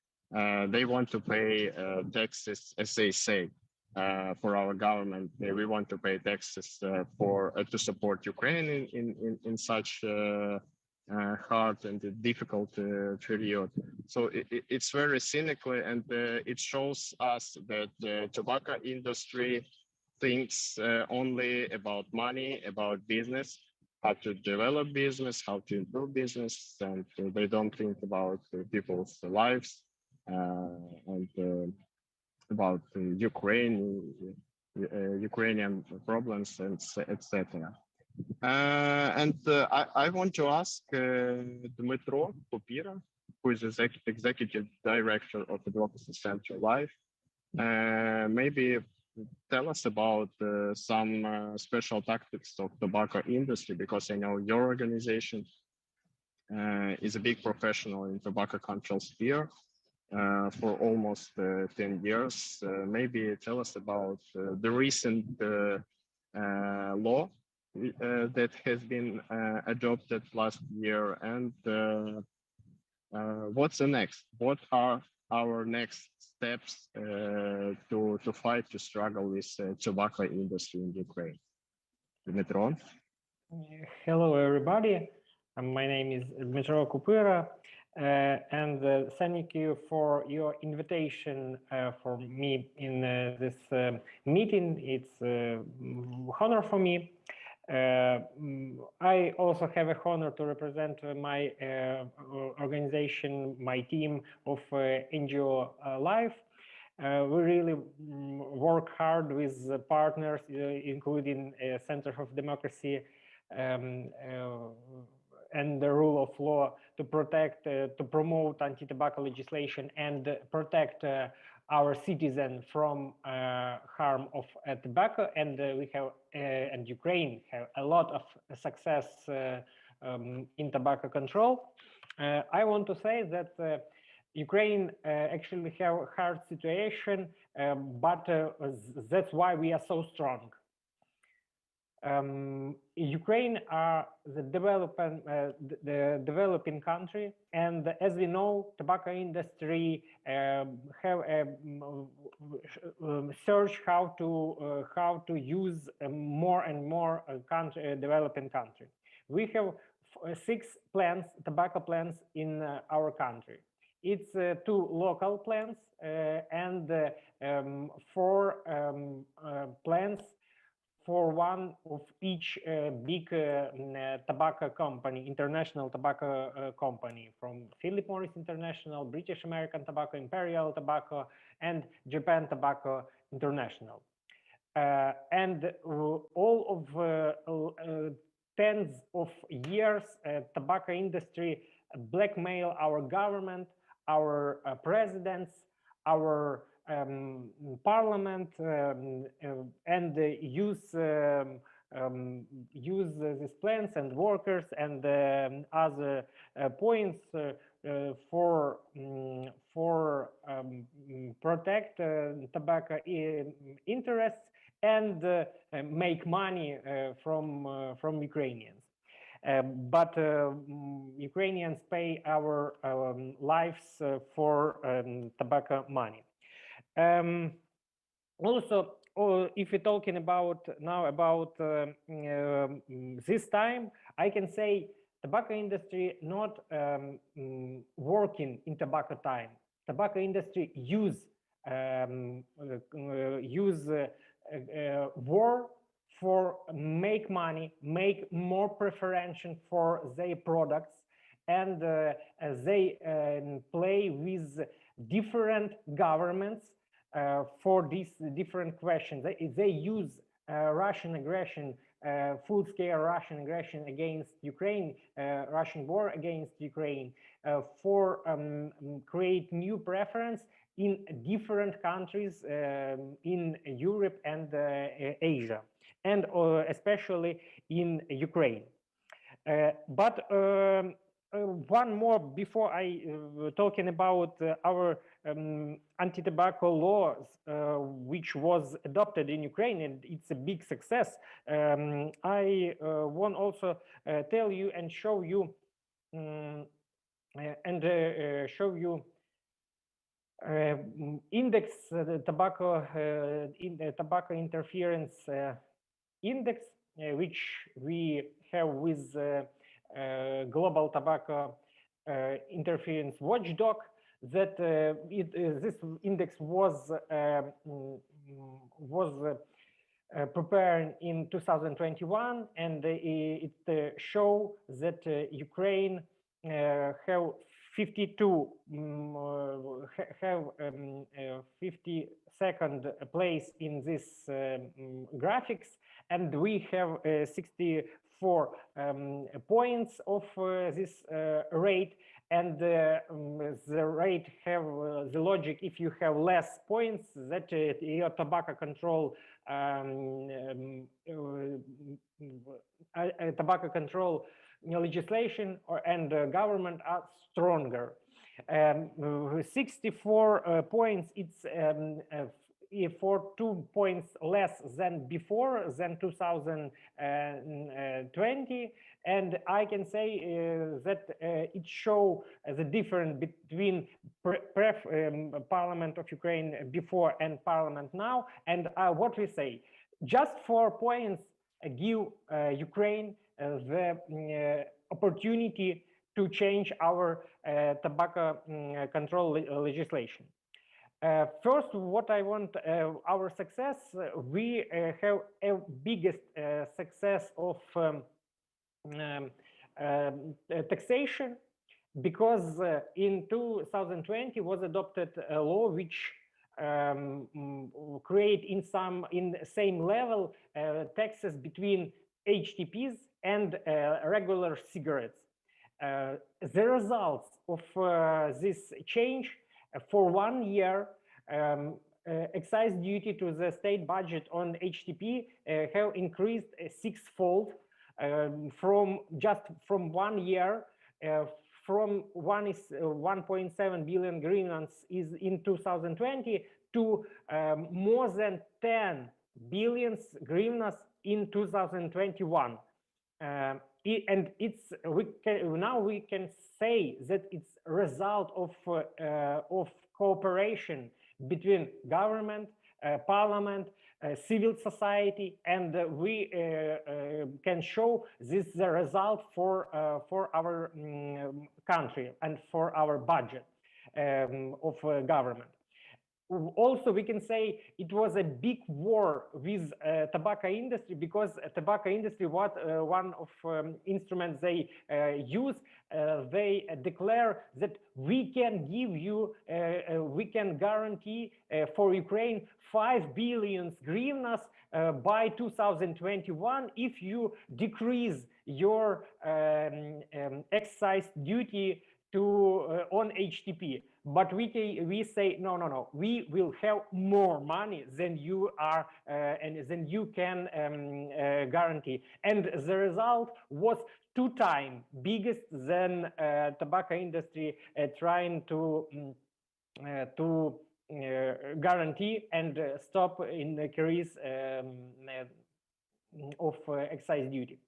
They want to pay taxes, as they say. For our government, we want to pay taxes to support Ukraine in such hard and difficult period. So it's very cynical, and it shows us that the tobacco industry thinks only about money, about business, how to develop business, how to improve business, and they don't think about people's lives and about Ukrainian problems, and etc. I want to ask Dmytro Kupira, who is the executive director of Advocacy Center Live, maybe tell us about some special tactics of tobacco industry, because I know your organization is a big professional in tobacco control sphere. For almost 10 years. Maybe tell us about the recent law that has been adopted last year, and what's the next? What are our next steps to fight, to struggle with tobacco industry in Ukraine? Dmytro? Hello, everybody. My name is Dmytro Kupira. And thank you for your invitation for me in this meeting. It's an honor for me. I also have a honor to represent my organization, my team of NGO Life. We really work hard with partners, including Center for Democracy and the rule of law, to protect, to promote anti-tobacco legislation and protect our citizens from harm of tobacco. And we have, and Ukraine have a lot of success in tobacco control. I want to say that Ukraine actually have a hard situation, but that's why we are so strong. Ukraine are the developing country, and as we know, tobacco industry have a search how to use more and more developing country. We have 6 plants, tobacco plants in our country. It's 2 local plants and 4 plants for one of each big tobacco company, international tobacco company, from Philip Morris International, British American Tobacco, Imperial Tobacco, and Japan Tobacco International. And all of tens of years, tobacco industry blackmail our government, our presidents, our parliament, and use these plants and workers and other points for protect tobacco interests and make money from Ukrainians. But Ukrainians pay our lives for tobacco money. Also, if we're talking about now about this time, I can say tobacco industry not working in tobacco time. Tobacco industry use war for make money, make more preferential for their products, and they play with different governments for these different questions. They use Russian aggression, full-scale Russian aggression against Ukraine, Russian war against Ukraine, for create new preference in different countries in Europe and Asia, and especially in Ukraine. But one more before I talking about our anti-tobacco laws, which was adopted in Ukraine, and it's a big success. I want also tell you and show you index, the tobacco in the tobacco interference index, which we have with global tobacco interference watchdog. That this index was prepared in 2021, and it show that Ukraine have 52nd place in this graphics, and we have 64 points of this rate. And the rate have the logic: if you have less points, that your tobacco control legislation and government are stronger. 64 points, it's for 2 points less than before, than 2020. And I can say that it shows the difference between Parliament of Ukraine before and Parliament now. And what we say, just 4 points give Ukraine the opportunity to change our tobacco control legislation. First, what I want our success, we have a biggest success of taxation, because in 2020 was adopted a law which create in same level taxes between HTPs and regular cigarettes. The results of this change, for 1 year, excise duty to the state budget on HTP have increased 6-fold from 1 year. From 1.7 billion hryvnias is in 2020 to more than 10 billion hryvnias in 2021. And it's now we can say that it's a result of cooperation between government, parliament, civil society, and we can show this the result for our country and for our budget of government. Also, we can say it was a big war with tobacco industry, because tobacco industry, one of instruments they use, they declare that we can give you, we can guarantee for Ukraine 5 billion hryvnias by 2021 if you decrease your excise duty to on HTP. But we say no, we will have more money than you are and than you can guarantee. And the result was 2 times biggest than tobacco industry trying to guarantee and stop increase of excise duty.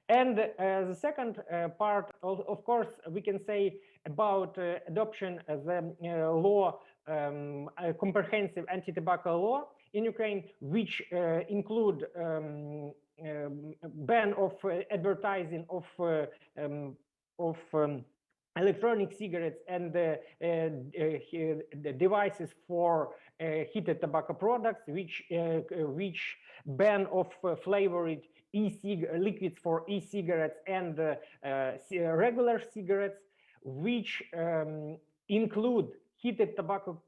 And the second part, of course, we can say about adoption of the law, a comprehensive anti-tobacco law in Ukraine, which include ban of advertising of electronic cigarettes and the devices for heated tobacco products, which ban of flavored liquids for e-cigarettes and regular cigarettes, which include heated tobacco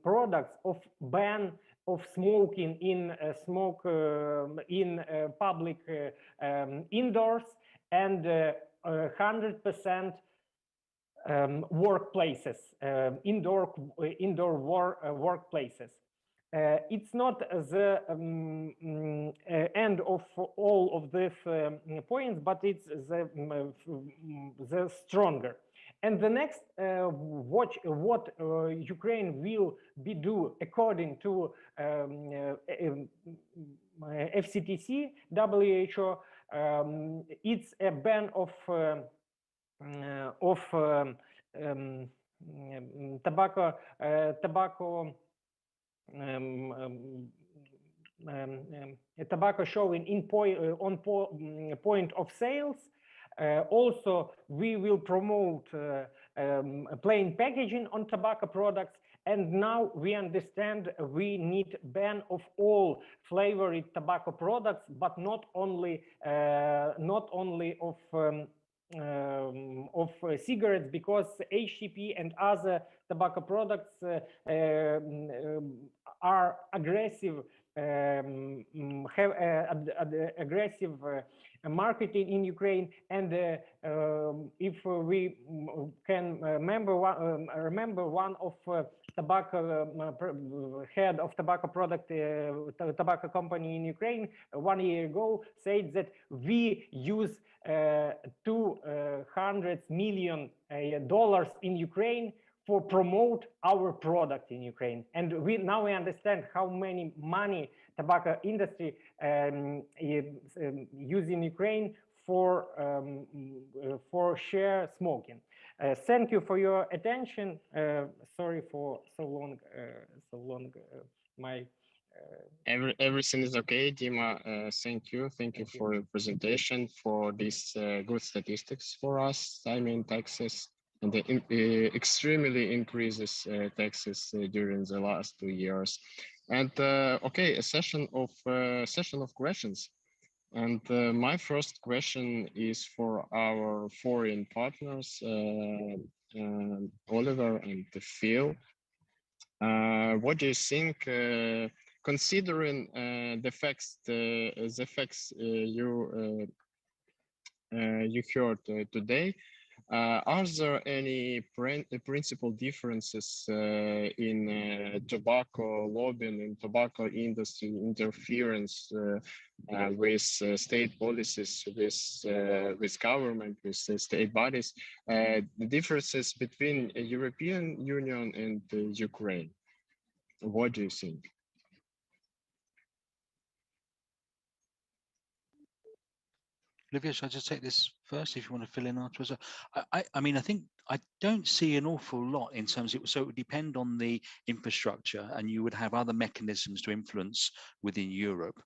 products of ban of smoking in public indoors and 100% workplaces, indoor workplaces. It's not the end of all of these points, but it's the stronger. And the next, what Ukraine will do according to FCTC, WHO, it's a ban of tobacco showing on point of sales. Also, we will promote plain packaging on tobacco products. And now we understand we need ban of all flavored tobacco products, but not only of cigarettes, because HTP and other tobacco products are aggressive, have aggressive marketing in Ukraine. And if we can remember one of head of tobacco product tobacco company in Ukraine 1 year ago said that we use $200 million in Ukraine for promote our product in Ukraine. And now we understand how many money tobacco industry use in Ukraine for share smoking. Thank you for your attention. Sorry for so long everything is okay, Dima. Thank you for your presentation, for these good statistics for us. I mean, taxes and the extremely increases taxes during the last 2 years. And okay, a session of questions. And my first question is for our foreign partners, Oliver and Phil. What do you think, considering the facts you heard today? Are there any principal differences in tobacco lobbying and tobacco industry interference with state policies, with government, with state bodies, the differences between European Union and Ukraine? What do you think? Olivier, should I just take this first if you want to fill in afterwards? I mean, I think I don't see an awful lot in terms of, so it would depend on the infrastructure, and you would have other mechanisms to influence within Europe,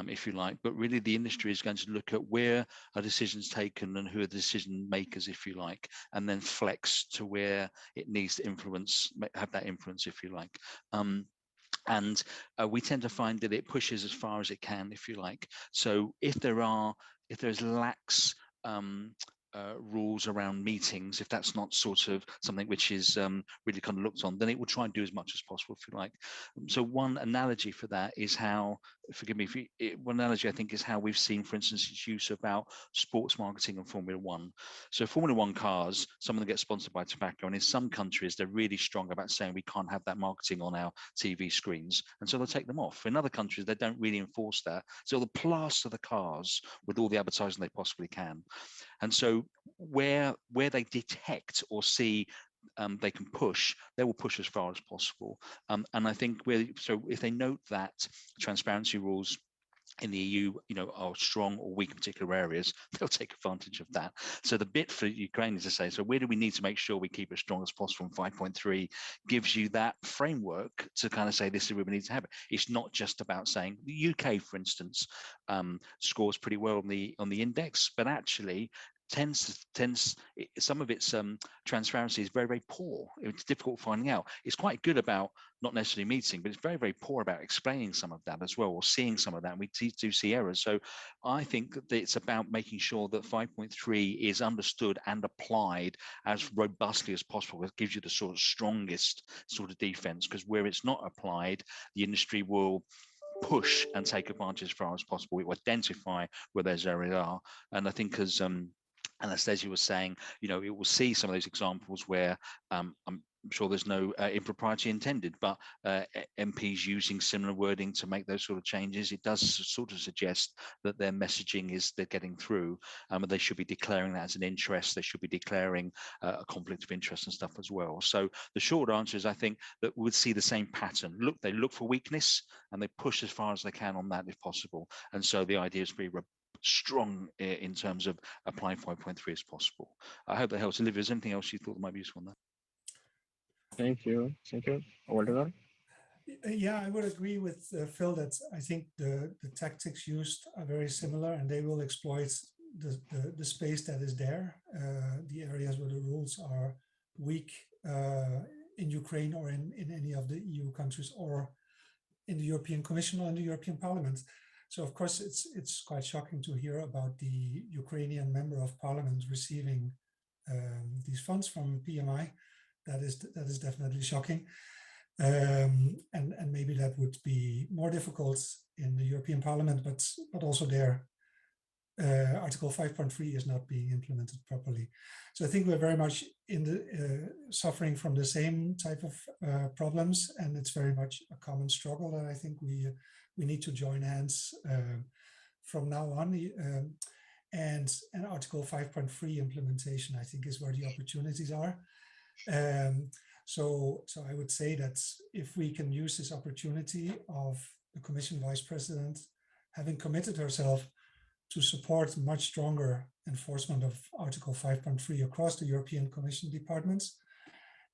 if you like. But really the industry is going to look at where are decisions taken and who are the decision makers, if you like, and then flex to where it needs to influence, have that influence, if you like. And we tend to find that it pushes as far as it can, if you like. So if there's lax rules around meetings, if that's not sort of something which is really kind of looked on, then it will try and do as much as possible, if you like. So one analogy for that is how forgive me, one analogy I think is how we've seen, for instance, its use about sports marketing and Formula One. So Formula One cars, some of them get sponsored by tobacco, and in some countries they're really strong about saying we can't have that marketing on our TV screens, and so they'll take them off. In other countries, they don't really enforce that, so they'll plaster the cars with all the advertising they possibly can. And so where they detect or see they can push, they will push as far as possible. And I think so if they note that transparency rules in the EU, are strong or weak in particular areas, they'll take advantage of that. So the bit for Ukraine is to say, so where do we need to make sure we keep it as strong as possible? And 5.3 gives you that framework to kind of say this is where we need to have it. It's not just about saying the UK, for instance, scores pretty well on the index, but actually some of its transparency is very, very poor. It's difficult finding out. It's quite good about not necessarily meeting, but it's very, very poor about explaining some of that as well, or seeing some of that. And we do see errors. So I think that it's about making sure that 5.3 is understood and applied as robustly as possible. It gives you the sort of strongest sort of defense, because where it's not applied, the industry will push and take advantage as far as possible. It will identify where those areas are. And I think as Anastasia was saying, it will see some of those examples where I'm sure there's no impropriety intended, but MPs using similar wording to make those sort of changes, it does sort of suggest that their messaging is they're getting through, and they should be declaring that as an interest. They should be declaring a conflict of interest and stuff as well. So the short answer is, I think that we would see the same pattern. They look for weakness and they push as far as they can on that if possible. And so the idea is to be strong in terms of applying 5.3 as possible. I hope that helps. Olivier, is there anything else you thought might be useful on that? Thank you. Oliver? Yeah, I would agree with Phil that I think the tactics used are very similar, and they will exploit the space that is there, the areas where the rules are weak in Ukraine or in any of the EU countries, or in the European Commission or in the European Parliament. So of course it's quite shocking to hear about the Ukrainian member of parliament receiving these funds from PMI. That is definitely shocking, and maybe that would be more difficult in the European Parliament, but also there, Article 5.3 is not being implemented properly. So I think we're very much in the suffering from the same type of problems, and it's very much a common struggle that I think we need to join hands from now on. And Article 5.3 implementation, I think, is where the opportunities are. So I would say that if we can use this opportunity of the Commission Vice President having committed herself to support much stronger enforcement of Article 5.3 across the European Commission departments,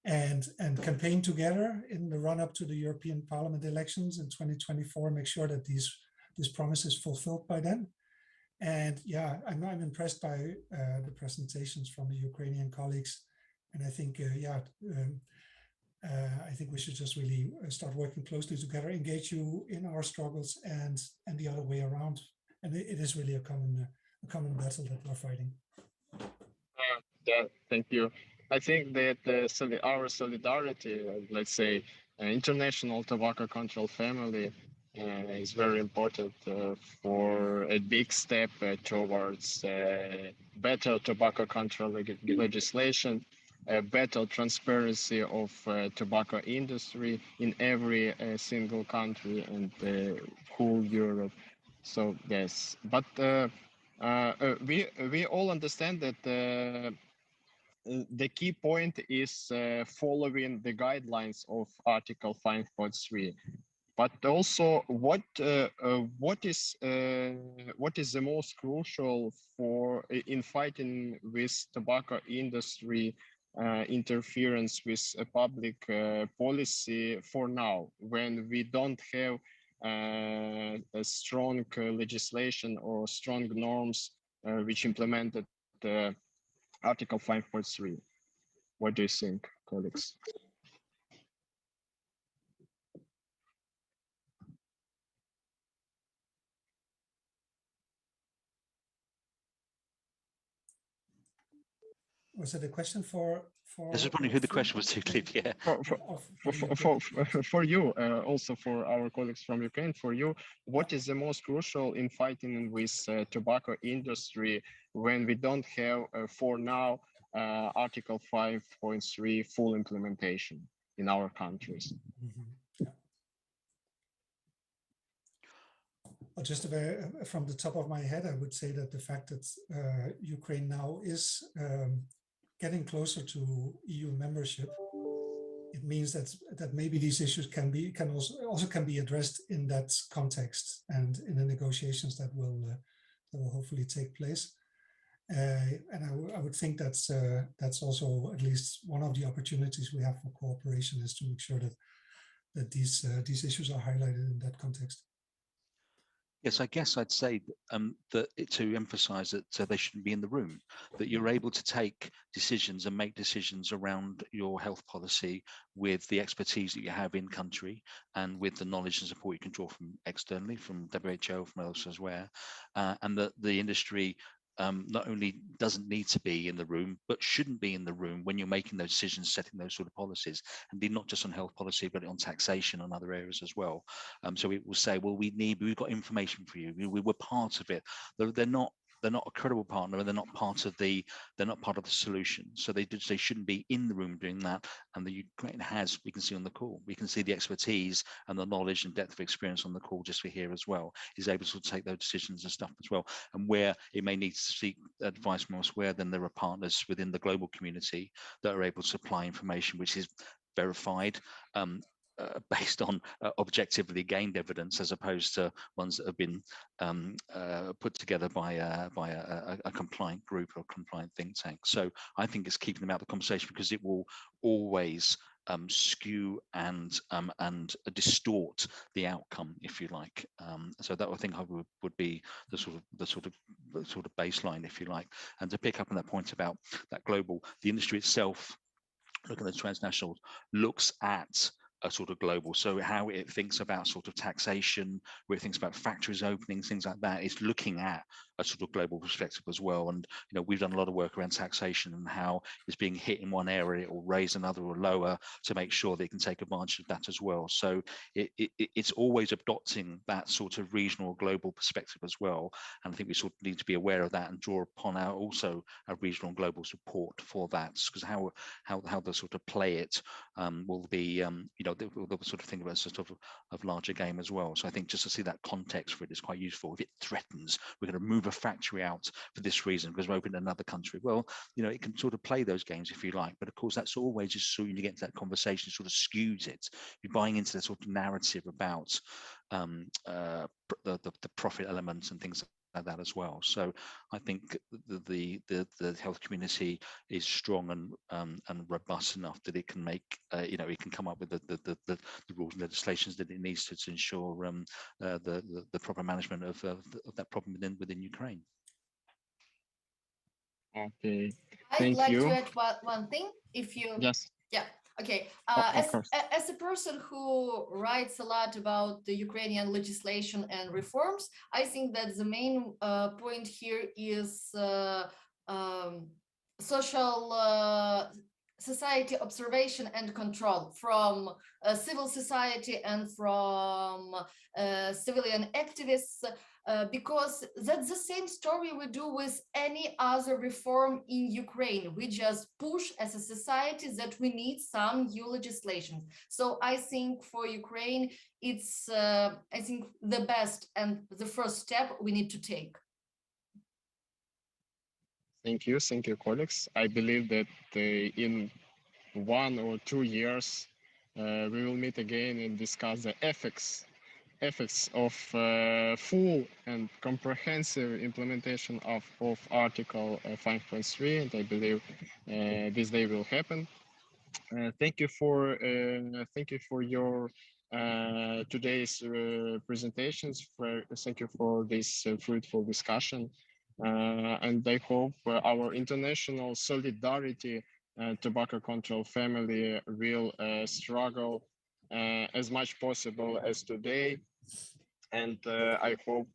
and campaign together in the run-up to the European Parliament elections in 2024, make sure that this promise is fulfilled by then. And yeah, I'm impressed by the presentations from the Ukrainian colleagues, and I think I think we should just really start working closely together, engage you in our struggles, and the other way around. And it is really a common battle that we're fighting. Yeah, thank you. I think that our solidarity, let's say, international tobacco control family, is very important for a big step towards better tobacco control legislation, better transparency of tobacco industry in every single country and whole Europe. So yes, but we all understand that the key point is following the guidelines of Article 5.3. But also, what is the most crucial in fighting with tobacco industry interference with public policy for now, when we don't have a strong legislation or strong norms which implemented Article 5.3. What do you think, colleagues? Was it a question for? I was wondering who the question was to, Glib, yeah. For you, also for our colleagues from Ukraine, for you, what is the most crucial in fighting with tobacco industry when we don't have, for now, Article 5.3 full implementation in our countries? Well, just from the top of my head, I would say that the fact that Ukraine now is getting closer to EU membership, it means that maybe these issues can be addressed in that context and in the negotiations that will hopefully take place. And I would think that's also at least one of the opportunities we have for cooperation, is to make sure that these issues are highlighted in that context. Yes, I guess I'd say that to emphasize that they shouldn't be in the room, that you're able to take decisions and make decisions around your health policy with the expertise that you have in country and with the knowledge and support you can draw from externally, from WHO, from elsewhere, and that the industry not only doesn't need to be in the room, but shouldn't be in the room when you're making those decisions, setting those sort of policies, and not just on health policy, but on taxation and other areas as well. So it will say, well, we've got information for you. We're part of it. They're not a credible partner, and they're not part of the solution. So they shouldn't be in the room doing that. And the Ukraine we can see on the call, we can see the expertise and the knowledge and depth of experience on the call just for here as well, is able to take those decisions and stuff as well. And where it may need to seek advice from elsewhere, then there are partners within the global community that are able to supply information which is verified, based on objectively gained evidence, as opposed to ones that have been put together by a compliant group or a compliant think tank. So I think it's keeping them out of the conversation, because it will always skew and distort the outcome, if you like. So that I think would be the sort of baseline, if you like. And to pick up on that point about that the industry itself, looking at the transnational, looks at a sort of global, so how it thinks about sort of taxation, where it thinks about factories opening, things like that, is looking at a sort of global perspective as well. And we've done a lot of work around taxation and how it's being hit in one area, it will raise another or lower, to make sure they can take advantage of that as well. So it's always adopting that sort of regional, global perspective as well. And I think we sort of need to be aware of that and draw upon our regional and global support for that, because how they sort of play it will be they'll sort of think about a sort of larger game as well. So I think just to see that context for it is quite useful. If it threatens, we're going to move a factory out for this reason because we're opening another country, well, it can sort of play those games if you like. But of course, that's always, as soon as you get into that conversation, sort of skews it. You're buying into the sort of narrative about the profit elements and things like that as well. So I think the health community is strong and robust enough that it can make it can come up with the rules and legislations that it needs to ensure the proper management of that problem within Ukraine. Okay, I'd like to add one thing, if you. Yes. Yeah. Okay. As a person who writes a lot about the Ukrainian legislation and reforms, I think that the main point here is society observation and control from civil society and from civilian activists, because that's the same story we do with any other reform in Ukraine. We just push as a society that we need some new legislation. So I think for Ukraine, it's I think the best and the first step we need to take. Thank you, colleagues. I believe that in 1 or 2 years, we will meet again and discuss the effects of full and comprehensive implementation of Article 5.3, and I believe this day will happen. Thank you for your today's presentations. Thank you for this fruitful discussion, and I hope our international solidarity tobacco control family will struggle as much possible as today, and I hope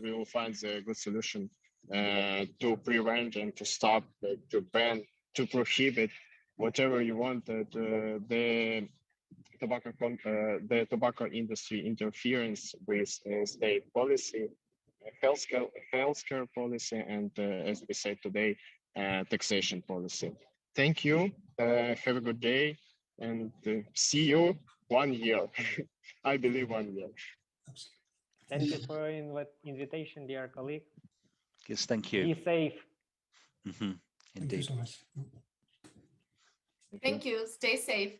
we will find a good solution to prevent and to stop, to ban to prohibit whatever you want that the tobacco industry interference with state policy, healthcare policy, and as we said today, taxation policy. Thank you. Have a good day, and see you 1 year. I believe 1 year. Thank you for invitation, dear colleague. Yes, thank you. Be safe. Indeed. Thank you so much. Thank you. Stay safe.